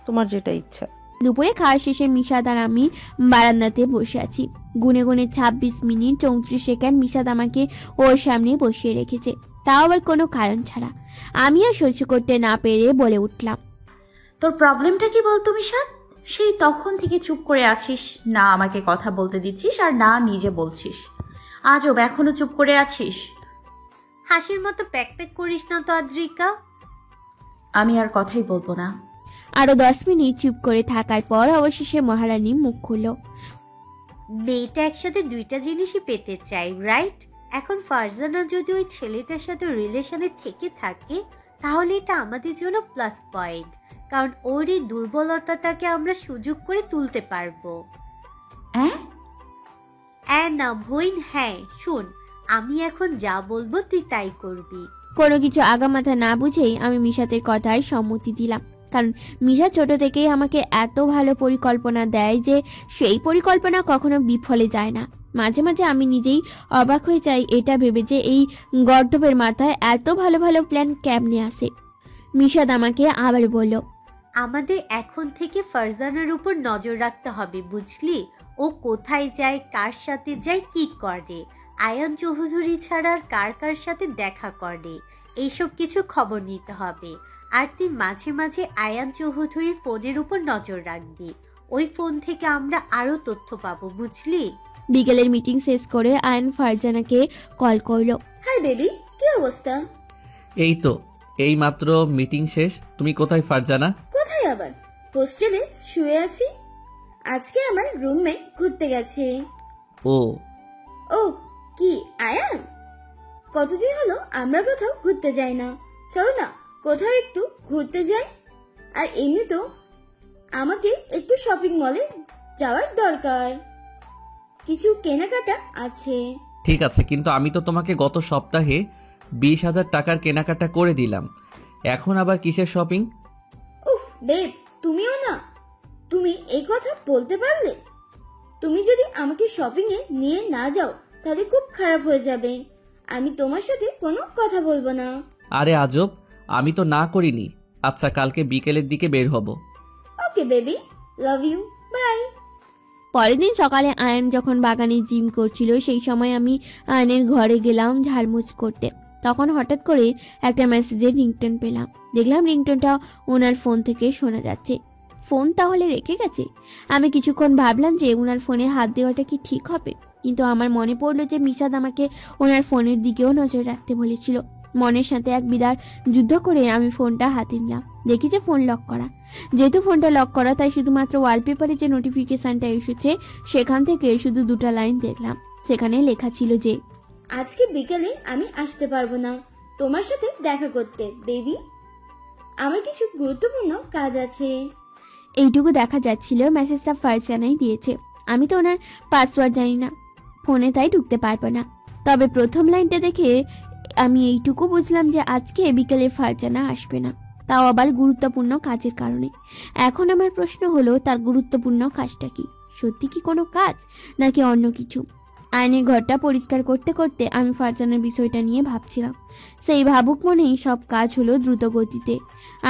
তোমার যেটা ইচ্ছা। দুপুরে খাওয়া শেষে মিশাদ আর আমি বারান্দাতে বসে আছি। গুনে গুনে 26 মিনিট 34 সেকেন্ড মিশাদ আমাকে ওর সামনে বসিয়ে রেখেছে, তাও আবার কোনো কারণ ছাড়া। আমি আর সহ্য করতে না পেরে বলে উঠলাম, তোর প্রবলেমটা কি বলতো মিশাদ? সেই তখন থেকে চুপ করে আছিস, না আমাকে কথা বলতে দিচ্ছিস আর না নিজে বলছিস। আজব এখনো চুপ করে আছিস। হাসির মতো প্যাক করিস না তো আদ্রিকা। আমি আর কথাই বলবো না। আরো 10 মিনিট চুপ করে থাকার পর অবশেষে মহারানী মুখ খুলল, মেয়েটা একসাথে দুইটা জিনিসই পেতে চাই, রাইট? এখন ফারজানা যদি ওই ছেলেটার সাথে রিলেশনে থেকে থাকে তাহলে এটা আমাদের জন্য প্লাস পয়েন্ট, কারণ ওর এই দুর্বলতাটাকে আমরা সুযোগ করে তুলতে পারবো। না ভইন, হ্যাঁ শোন, আমি এখন যা বলবো তুই তাই করবি। কোনো কিছু আগামাথা না বুঝেই আমি মিশাতের কথায় সম্মতি দিলাম, কারণ মিশা ছোট থেকেই আমাকে এত ভালো পরিকল্পনা দেয় যে সেই পরিকল্পনা কখনো বিফলে যায় না। মাঝে মাঝে আমি নিজেই অবাক হয়ে যাই এটা ভেবে যে এই গর্দবের মাথায় এত ভালো ভালো প্ল্যান কেমনে আসে। মিশাদ আমাকে আবার বলল, আমাদের এখন থেকে ফারজানার উপর নজর রাখতে হবে, বুঝলি? ও কোথায় যায়, কার সাথে যায়, কি করে, আয়ান চৌধুরী ছাড়া আর কার কার সাথে দেখা করে, এইসব কিছু খবর নিতে হবে। আর তুই মাঝে মাঝে আয়ান চৌধুরীর ফোনের উপর নজর রাখবি, ওই ফোন থেকে আমরা আরো তথ্য পাবো, বুঝলি? বিকেলের মিটিং শেষ করে আয়ান ফারজানাকে কল করলো। হাই বেবি, কি অবস্থা? এই তো এই মাত্র মিটিং শেষ। তুমি কোথায় ফারজানা? কোথায় আবার, হোস্টেলে শুয়ে আছি। আজকে আমার রুমমেট ঘুরতে গেছে। ও ও কি আয়ান, কতদিন হলো আমরা কোথাও ঘুরতে যাই না, চলো না কোথাও একটু ঘুরতে যাই। আর এমনি তো আমাকে একটু শপিং মলে যাওয়ার দরকার, কিছু কেনাকাটা আছে। ঠিক আছে, কিন্তু আমি তো তোমাকে গত সপ্তাহে 20,000 টাকার কেনাকাটা করে দিলাম, এখন আবার কিসের শপিং? উফ বেব, তুমিও না, তুমি এই কথা বলতে পারলে? তুমি যদি আমাকে শপিং এ নিয়ে না যাও তাহলে খুব খারাপ হয়ে যাবে। আমি তোমার সাথে কোনো কথা বলবো না। আরে আজব, আমি তো না করিনি। আচ্ছা, কালকে বিকেলের দিকে বের হব। Okay baby, love you, bye. পরের দিন সকালে আয়ন যখন বাগানে জিম করছিল সেই সময় আমি আয়নের ঘরে গেলাম ঝাড়মুছ করতে। তখন হঠাৎ করে একটা মেসেজের রিংটোন পেলাম। দেখলাম রিংটোনটা ওনার ফোন থেকে শোনা যাচ্ছে। ফোন তাহলে রেখে গেছে? আমি কিছুক্ষণ ভাবলাম যে ওনার ফোনে হাত দেওয়াটা কি ঠিক হবে, কিন্তু আমার মনে পড়লো যে মিশাদ আমাকে ওনার ফোনের দিকেও নজর রাখতে বলেছিল। মনের সাথে এক বিরাট যুদ্ধ করে আমি ফোনটা হাতে নিলাম। দেখি যে ফোন লক করা। যেহেতু ফোনটা লক করা তাই শুধুমাত্র ওয়ালপেপারে যে নোটিফিকেশনটা এসেছে সেখান থেকে শুধু 2টা লাইন দেখলাম। সেখানে লেখা ছিল যে, আজকে বিকেলে আমি আসতে পারবো না তোমার সাথে দেখা করতে বেবি, আমার কিছু গুরুত্বপূর্ণ কাজ আছে। এইটুকু দেখা যাচ্ছিল। মেসেজটা ফারজানাই দিয়েছে। আমি তো ওনার পাসওয়ার্ড জানি না ফোনে, তাই ঢুকতে পারবো না। তবে প্রথম লাইনটা দেখে আমি এইটুকু বুঝলাম যে আজকে বিকেলে ফারজানা আসবে না, তাও আবার গুরুত্বপূর্ণ কাজের কারণে। এখন আমার প্রশ্ন হলো, তার গুরুত্বপূর্ণ কাজটা কি? সত্যি কি কোনো কাজ নাকি অন্য কিছু? আয়নের ঘরটা পরিষ্কার করতে করতে আমি ফারজানার বিষয়টা নিয়ে ভাবছিলাম। সেই ভাবুক মনেই সব কাজ হলো দ্রুত গতিতে।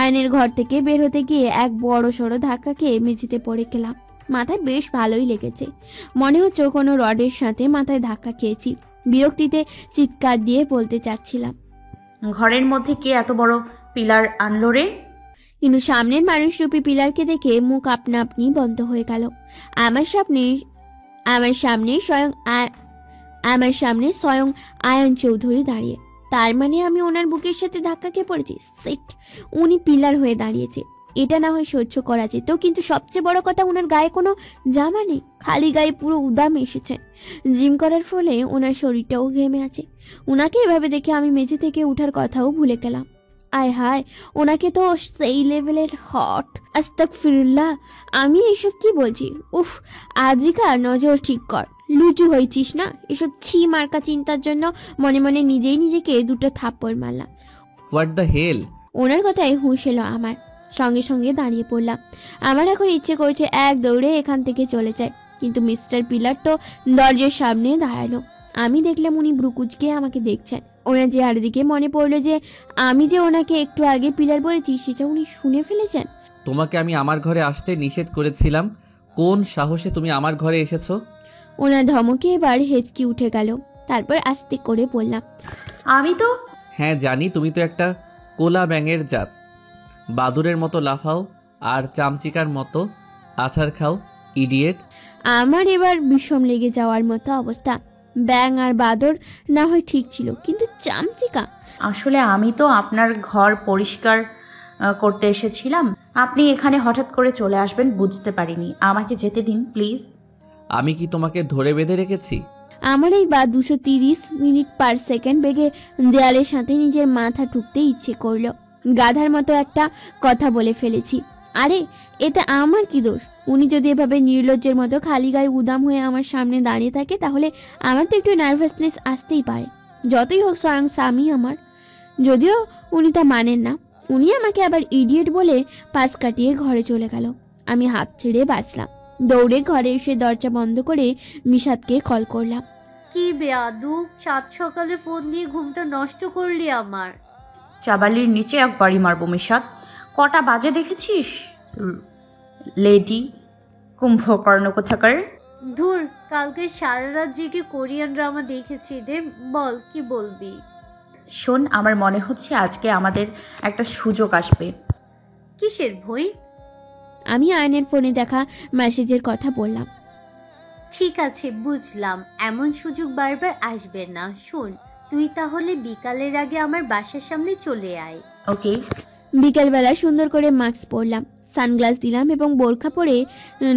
আয়নের ঘর থেকে বের হতে গিয়ে এক বড় সড়ো ধাক্কা খেয়ে মেঝেতে পড়ে গেলাম। মাথায় বেশ ভালোই লেগেছে, মনে হচ্ছে কোনো রডের সাথে মাথায় ধাক্কা খেয়েছি। বিরক্তিতে চিৎকার দিয়ে বলতে চাচ্ছিলাম, ঘরের মধ্যে কে এত বড় পিলার আনলো রে? কিন্তু সামনের মানুষরূপী পিলারকে দেখে মুখ আপনা আপনি বন্ধ হয়ে গেল। আমার সামনে স্বয়ং আয়ন চৌধুরী দাঁড়িয়ে। তার মানে আমি ওনার বুকের সাথে ধাক্কা খেয়ে পড়েছি। সেট, উনি পিলার হয়ে দাঁড়িয়েছে, এটা না হয় সহ্য করা যেত, কিন্তু সবচেয়ে বড় কথা ওনার গায়ে কোনো জামা নেই, খালি গায়ে পুরো উদাম এসেছেন। জিম করার ফলে ওনার শরীরটাও ঘেমে আছে। ওনাকে এভাবে দেখে আমি মেঝে থেকে উঠার কথাও ভুলে গেলাম। আয় হায়, ওনাকে তো সেই লেভেলের হট। আস্তাগফিরুল্লাহ, আমি এসব কি বলছি? উফ, আদ্রিকা নজর ঠিক কর, লুচু হয়েছিস না? এসব ছি মার্কা চিন্তার জন্য মনে মনে নিজেই নিজেকে দুটো থাপ্পড় মারলাম। What the hell? ওনার কথায় হুঁশ এলো আমার, সঙ্গে সঙ্গে দাঁড়িয়ে পড়লাম। আমার এখন ইচ্ছে করছে এক দৌড়ে এখান থেকে চলে যায়, কিন্তু মিস্টার পিলার তো দরজার সামনে দাঁড়ালো। আমি দেখলাম উনি ব্রুকুচকে আমাকে দেখছেন। ওনার চেহারা দিকে মনে পড়লো যে আমি যে ওনাকে একটু আগে পিলার বলেছি সেটা উনি শুনে ফেলেছেন। তোমাকে আমি আমার ঘরে আসতে নিষেধ করেছিলাম, কোন সাহসে তুমি আমার ঘরে এসেছো? ওনার ধমকে এবার হেঁচকি উঠে গেল। তারপর আস্তে করে বললাম, আমি তো হ্যাঁ জানি, তুমি তো একটা কোলা ব্যাঙের জাত, বাদুরের মতো লাফাও আর চামচিকার মতো আছাড় খাও, ইডিয়েট। আমার এবার বিষম লেগে যাওয়ার মতো অবস্থা। ব্যাঙ আর বাদর না হয় ঠিক ছিল, কিন্তু চামচিকা। আসলে আমি তো আপনার ঘর পরিষ্কার করতে এসেছিলাম, আপনি এখানে হঠাৎ করে চলে আসবেন বুঝতে পারিনি। আমাকে যেতে দিন প্লিজ। আমি কি তোমাকে ধরে বেঁধে রেখেছি? আমার এই বা 230 মিনিট পার সেকেন্ড বেগে দেয়ালের সাথে নিজের মাথা ঠুকতে ইচ্ছে করলো। গাধার মতো একটা কথা বলে ফেলেছি। আরে এতে আমার কি দোষ? উনি যদি এভাবে নির্লজ্জের মতো খালি গায়ে উদাম হয়ে আমার সামনে দাঁড়িয়ে থাকে, তাহলে আমার তো একটু নার্ভাসনেস আসতেই পারে। যতই হোক স্বয়ং স্বামী আমার, যদিও উনি তা মানেন না। উনি আমাকে আবার ইডিয়েট বলে পাশ কাটিয়ে ঘরে চলে গেল। আমি হাত ছেড়ে বাঁচলাম। দৌড়ে ঘরে এসে দরজা বন্ধ করে মিশাদকে কল করলাম। কি বেয়াদু, সাত সকালে ফোন দিয়ে ঘুমটা নষ্ট করলি আমার। চাবালির নিচে এক বাড়ি মারবো মিশাত। কটা বাজে দেখেছিস? লেডি কুম্ভকর্ণ কোথাকার। ধুর, কালকে সারা রাত জেগে কোরিয়ান ড্রামা দেখেছি রে। বল, কি বলবি? শোন, আমার মনে হচ্ছে আজকে আমাদের একটা সুযোগ আসবে। কিসের ভই? আমি আয়নের ফোনে দেখা মেসেজের কথা বললাম। ঠিক আছে, বুঝলাম, এমন সুযোগ বারবার আসবে না। শোন, তুই তাহলে বিকালের আগে আমার বাসার সামনে চলে আয়। ওকে। বিকেলবেলা সুন্দর করে মাস্ক পরলাম, সানগ্লাস দিলাম এবং বোরখা পরে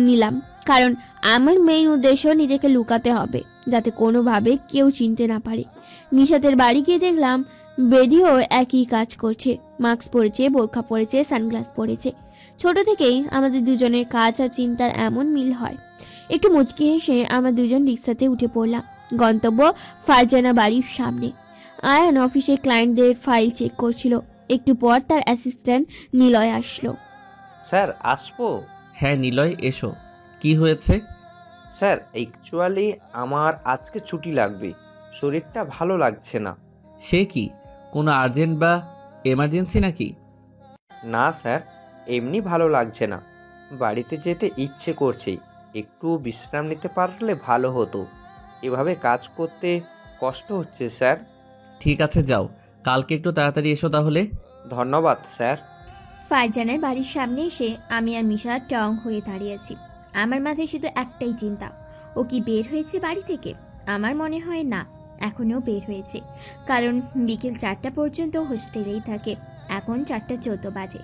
নিলাম, কারণ আমার মেইন উদ্দেশ্য নিজেকে লুকাতে হবে, যাতে কোনোভাবে কেউ চিনতে না পারে। নিশাতের বাড়ি গিয়ে দেখলাম বেডিও একই কাজ করছে, মাস্ক পরেছে, বোরখা পরেছে, সানগ্লাস পরেছে। ছোট থেকেই আমাদের দুজনের কাজ আর চিন্তার এমন মিল হয়। একটু মুচকি হেসে আমরা দুজন রিক্সাতে উঠে পড়লাম। গন্তব্য ফারজানা বাড়ির সামনে। আয়ান অফিসে ক্লায়েন্টদের ফাইল চেক করছিল। একটু পর তার অ্যাসিস্ট্যান্ট নিলয় আসলো। স্যার আসবো? হ্যাঁ নিলয়, এসো। কি হয়েছে? স্যার অ্যাকচুয়ালি আমার আজকে ছুটি লাগবে, শরীরটা ভালো লাগছে না। সে কি, কোনো আর্জেন্ট বা এমার্জেন্সি নাকি? না স্যার, এমনি ভালো লাগছে না, বাড়িতে যেতে ইচ্ছে করছে। একটু বিশ্রাম নিতে পারলে ভালো হতো, এভাবে কাজ করতে কষ্ট হচ্ছে স্যার। ঠিক আছে যাও, কালকে একটু তাড়াতাড়ি এসো তাহলে। ধন্যবাদ স্যার। ফারজানের বাড়ির সামনে এসে আমি আর মিশা টং হয়ে দাঁড়িয়েছি। আমার মাথায় শুধু একটাই চিন্তা, ও কি বের হয়েছে বাড়ি থেকে? আমার মনে হয় না, এখনও বের হয়েছে, কারণ বিকেল 4টা পর্যন্ত হোস্টেলেই থাকে। এখন 4:14 বাজে।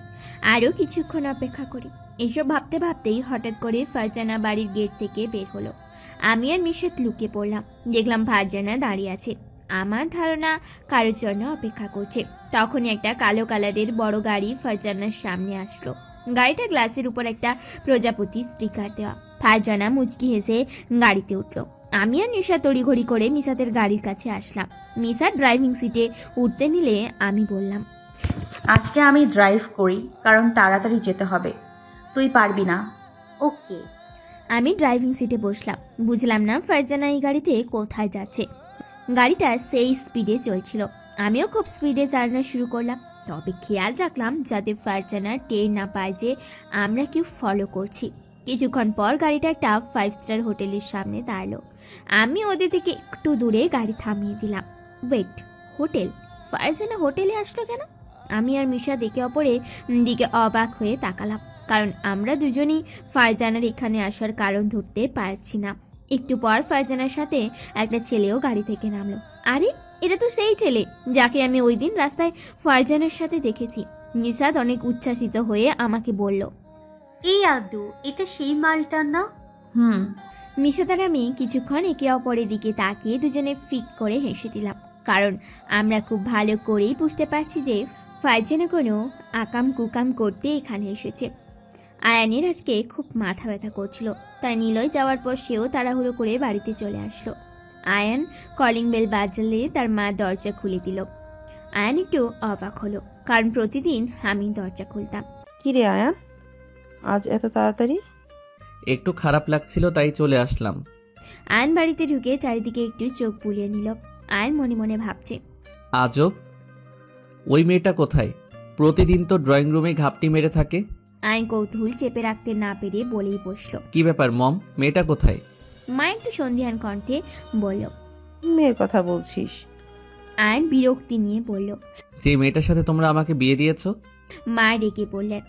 আরও কিছুক্ষণ অপেক্ষা করি। এসব ভাবতে ভাবতেই হঠাৎ করে ফারজানা বাড়ির গেট থেকে বের হলো। আমি আর মিশাত লুকিয়ে পড়লাম। দেখলাম ফারজানা দাঁড়িয়ে আছে, আমার ধারণা কারোর জন্য অপেক্ষা করছে। তখনই একটা কালো কালারের বড় গাড়ি ফারজানার সামনে আসলো। গাড়িটা গ্লাসের উপর একটা প্রজাপতি স্টিকার দেওয়া। ফারজানা মুচকি হেসে গাড়িতে উঠলো। আমি আর নিশা তড়িঘড়ি করে মিশাতের গাড়ির কাছে আসলাম। মিশা ড্রাইভিং সিটে উঠতে নিলে আমি বললাম, আজকে আমি ড্রাইভ করি, কারণ তাড়াতাড়ি যেতে হবে। তুই পারবি না? ওকে। আমি ড্রাইভিং সিটে বসলাম। বুঝলাম না ফারজানা এই গাড়িতে কোথায় যাচ্ছে। গাড়িটা সেই স্পিডে চলছিল, আমিও খুব স্পিডে চালানো শুরু করলাম। তবে খেয়াল রাখলাম যাতে ফারজানা টের না পায় যে আমরা কেউ ফলো করছি। কিছুক্ষণ পর গাড়িটা একটা 5 স্টার হোটেলের সামনে দাঁড়ালো। আমি ওদের থেকে একটু দূরে গাড়ি থামিয়ে দিলাম। Wait, hotel? ফারজানা হোটেলে আসলো কেন? আমি আর মিশা দেখে অপরে দিকে অবাক হয়ে তাকালাম, কারণ আমরা দুজনেই ফারজানার এখানে আসার কারণ ধরতে পারছি না। একটু পর ফারজানার সাথে একটা ছেলেও গাড়ি থেকে নামলো। আরে এটা তো সেই ছেলে যাকে আমি ওই দিন রাস্তায় ফারজানের সাথে দেখেছি। নিশাদ অনেক উচ্ছ্বাসিত হয়ে আমাকে বলল, এই আদু, এটা সেই মালটা না? মিশাদ আর আমি কিছুক্ষণ একে অপরের দিকে তাকিয়ে দুজনে ফিক করে হেসে দিলাম, কারণ আমরা খুব ভালো করেই বুঝতে পারছি যে ফারজানা কোনো আকাম কুকাম করতে এখানে এসেছে। আয়ানের আজকে খুব মাথা ব্যথা করছিল, তাই নিলয় যাওয়ার পর সেও তাড়াহুড়ো করে বাড়িতে চলে আসলো। আয়ান কলিং বেল বাজালে তার মা দরজা খুলে দিল। আয়ান একটু অবাক হলো, কারণ প্রতিদিন আমি দরজা খুলতাম। কিরে আয়ান, আজ এত তাড়াতাড়ি? একটু খারাপ লাগছিল তাই চলে আসলাম। আয়ান বাড়িতে ঢুকে চারিদিকে একটু চোখ বুলিয়ে নিল। আয়ান মনে মনে ভাবছে, আজব, ওই মেয়েটা কোথায়? প্রতিদিন তো ড্রয়িং রুমে ঘাপটি মেরে থাকে। আয়ান কৌতূহল চেপে রাখতে না পেরে বলেই বসলো, কি ব্যাপার মম, মেয়েটা কোথায়? মা একটু সন্ধিহান কণ্ঠে বলল, মেয়ের কথা বলছিস? আয়ান বিরক্তি নিয়ে বলল, যে মেয়েটার সাথে তোমরা আমাকে বিয়ে দিয়েছো। মা ডেকে বললেন,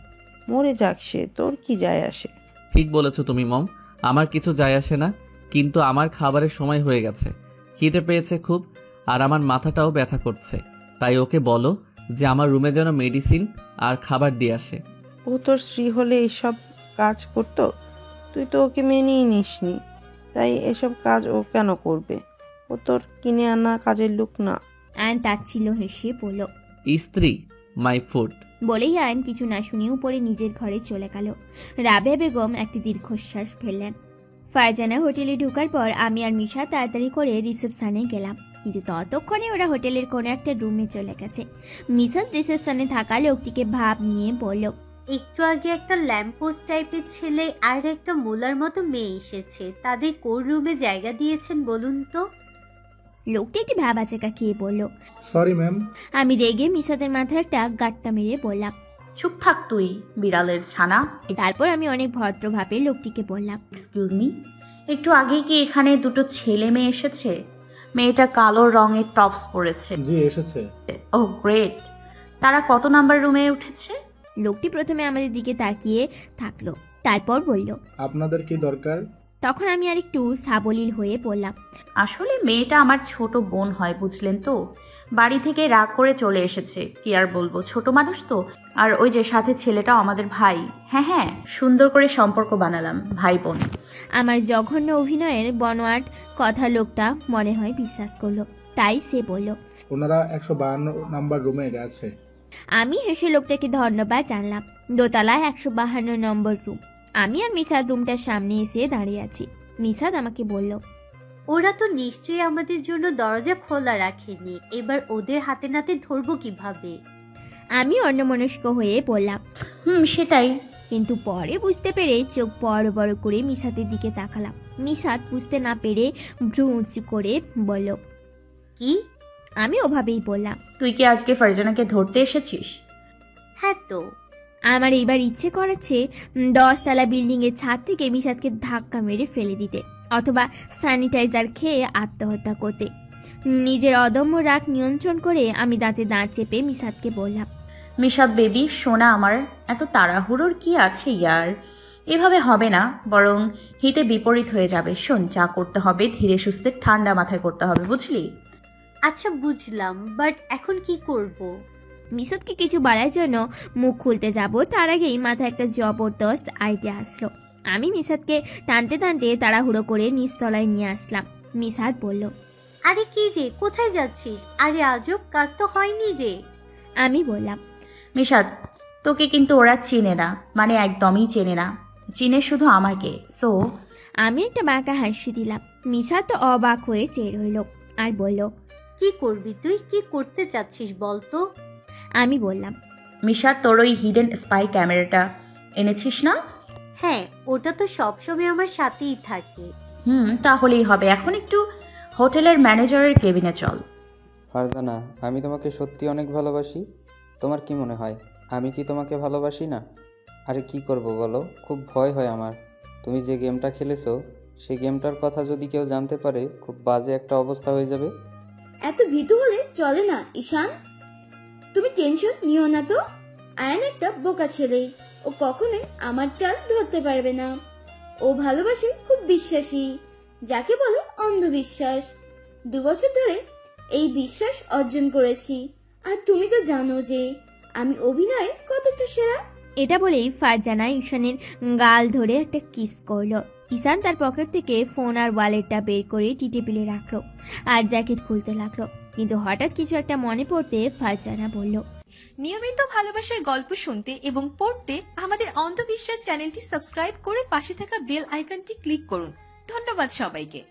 মরে যাক সে, তোর কি যায় আসে? ঠিক বলেছো তুমি মম, আমার কিছু যায় আসে না, কিন্তু আমার খাবারের সময় হয়ে গেছে, খিদে পেয়েছে খুব, আর আমার মাথাটাও ব্যথা করছে, তাই ওকে বলো যে আমার রুমে যেন মেডিসিন আর খাবার দিয়ে আসে। ও তোর স্ত্রী হলে এইসব কাজ করতো? তুই তো ওকে মেনেই নিসনি, তাই এসব কাজ ও কেন করবে? ও তোর কিনে আনা কাজের লোক না। আয়ান তাচ্ছিল্য হেসে বলল, স্ত্রী মাই ফুড। বলেই আয়ান কিছু না শুনে উপরে নিজের ঘরে চলে গেল। রাবেয়া বেগম একটি দীর্ঘশ্বাস ফেললেন। ফারজানা হোটেলে ঢোকার পর আমি আর মিশা তাড়াতাড়ি করে রিসেপশনে গেলাম, কিন্তু ততক্ষণে ওরা হোটেলের কোনো একটা রুমে চলে গেছে। মিশা রিসেপশনে থাকা লোকটিকে ভাব নিয়ে বলল, একটু আগে একটা ল্যাম্পপোস্ট টাইপের ছেলে আর একটা মোলার মতো মেয়ে এসেছে, তাদের কোন রুমে জায়গা দিয়েছেন বলুন তো? লোকটি একটি ভাবাচেকা খেয়ে বলল, সরি ম্যাম। আমি রেগে মিশাদের মাথায় একটা গাট্টা মেরে বললাম, চুপ থাক তুই, বিড়ালের ছানা। তারপর আমি অনেক ভদ্রভাবে লোকটিকে বললাম, এক্সকিউজ মি, একটু আগে কি এখানে দুটো ছেলে মেয়ে এসেছে? মেয়েটা কালো রঙের টপস পরেছে। জি এসেছে। ও গ্রেট, তারা কত নাম্বার রুমে উঠেছে? লোকটি প্রথমে আমাদের দিকে তাকিয়ে থাকলো, তারপর বলল, আপনাদের কি দরকার? তখন আমি আর একটু সাবলীল হয়ে বললাম, আসলে মেয়েটা আমার ছোট বোন হয়, বুঝলেন তো, বাড়ি থেকে রাগ করে চলে এসেছে, কি আর বলবো, ছোট মানুষ তো। আর ওই যে সাথে ছেলেটাও আমাদের ভাই। হ্যাঁ হ্যাঁ, সুন্দর করে সম্পর্ক বানালাম, ভাই বোন। আমার জঘন্য অভিনয়ের বনোয়াট কথা লোকটা মনে হয় বিশ্বাস করলো, তাই সে বলল, ওনারা 152 নাম্বার রুমে গেছে। আমি হেসে লোকটাকে ধন্যবাদ জানলাম। দোতলায় 152 নম্বর রুম। আমি আর মিসাদ রুমটার সামনে এসে দাঁড়িয়ে আছি। মিসাদ আমাকে বলল, ওরা তো নিশ্চয়ই আমাদের জন্য দরজা খোলা রাখেনি, এবার ওদের হাতে নাতে ধরবো কিভাবে? আমি অন্যমনস্ক হয়ে বললাম, সেটাই। কিন্তু পরে বুঝতে পেরে চোখ বড় বড় করে মিসাদের দিকে তাকালাম। মিসাদ বুঝতে না পেরে ভ্রু উঁচু করে বলল, কি? আমি ওভাবেই বললাম, তুই কি আজকে ফারজানাকে ধরতে এসেছিস? হ্যাঁ তো। আমার এইবার ইচ্ছে করেছে 10 তলা বিল্ডিং এর ছাদ থেকে মিসাদকে ধাক্কা মেরে ফেলে দিতে, অথবা স্যানিটাইজার খেয়ে আত্মহত্যা করতে। নিজের অদম্য রাগ নিয়ন্ত্রণ করে আমি দাঁতে দাঁত চেপে মিসাদকে বললাম, মিশাদ বেবি সোনা আমার, এত তাড়াহুড়োর কি আছে ইয়ার? এভাবে হবে না, বরং হিতে বিপরীত হয়ে যাবে। শোন, যা করতে হবে ধীরে সুস্থে ঠান্ডা মাথায় করতে হবে, বুঝলি? আচ্ছা বুঝলাম, বাট এখন কি করব? মিসাদকে কিছু বলার জন্য মুখ খুলতে যাব, তার আগেই মাথায় একটা জবরদস্ত আইডিয়া আসলো। আমি মিসাদকে টানতে টানতে তাড়াহুড়ো করে নিচতলায় নিয়ে আসলাম। মিসাদ বলল, আরে কি রে, কোথায় যাচ্ছিস? আরে আজব, কাজ তো হয়নি রে। আমি বললাম, মিশাদ, তোকে কিন্তু ওরা চেনে না, মানে একদমই চেনে না, চিনে শুধু আমাকে। সো আমি একটা বাঁকা হাসি দিলাম। মিসাদ তো অবাক হয়ে চেয়ে রইল আর বলল, কি করবি তুই? কি করতে চাচ্ছিস বলতো? আমি বললাম, মিশাদ, তোর ওই হিডেন স্পাই ক্যামেরাটা এনেছিস না? হ্যাঁ, ওটা তো সবসময় আমার সাথেই থাকে। তাহলেই হবে। এখন একটু হোটেলের ম্যানেজারের কেবিনে চল। ফারজানা, আমি তোমাকে সত্যি অনেক ভালোবাসি। তোমার কি মনে হয় আমি কি তোমাকে ভালোবাসি না? আরে কি করব বলো, খুব ভয় হয় আমার। তুমি যে গেমটা খেলেছো সেই গেমটার কথা যদি কেউ জানতে পারে, খুব বাজে একটা অবস্থা হয়ে যাবে। এত ভীতু হলে চলে না ঈশান, তুমি টেনশন নিও না তো। আয়ন একটা বোকা ছেলে, ও কখনোই আমার চাল ধরতে পারবে না। ও ভালোবাসে, খুব বিশ্বাসী, যাকে বলো অন্ধবিশ্বাস। 2 বছর ধরে এই বিশ্বাস অর্জন করেছি। আর তুমি তো জানো যে আমি অভিনয়ে কতটা সেরা। এটা বলেই ফারজানা ঈশানের গাল ধরে একটা কিস করলো। ঈশান তার পকেট থেকে ফোন আর ওয়ালেটটা বের করে টেবিলে রাখলো আর জ্যাকেট খুলতে লাগলো। কিন্তু হঠাৎ কিছু একটা মনে পড়তে ফারজানা বলল, নিয়মিত ভালোবাসার গল্প শুনতে এবং পড়তে আমাদের অন্ধবিশ্বাস চ্যানেলটি সাবস্ক্রাইব করে পাশে থাকা বেল আইকনটি ক্লিক করুন। ধন্যবাদ সবাইকে।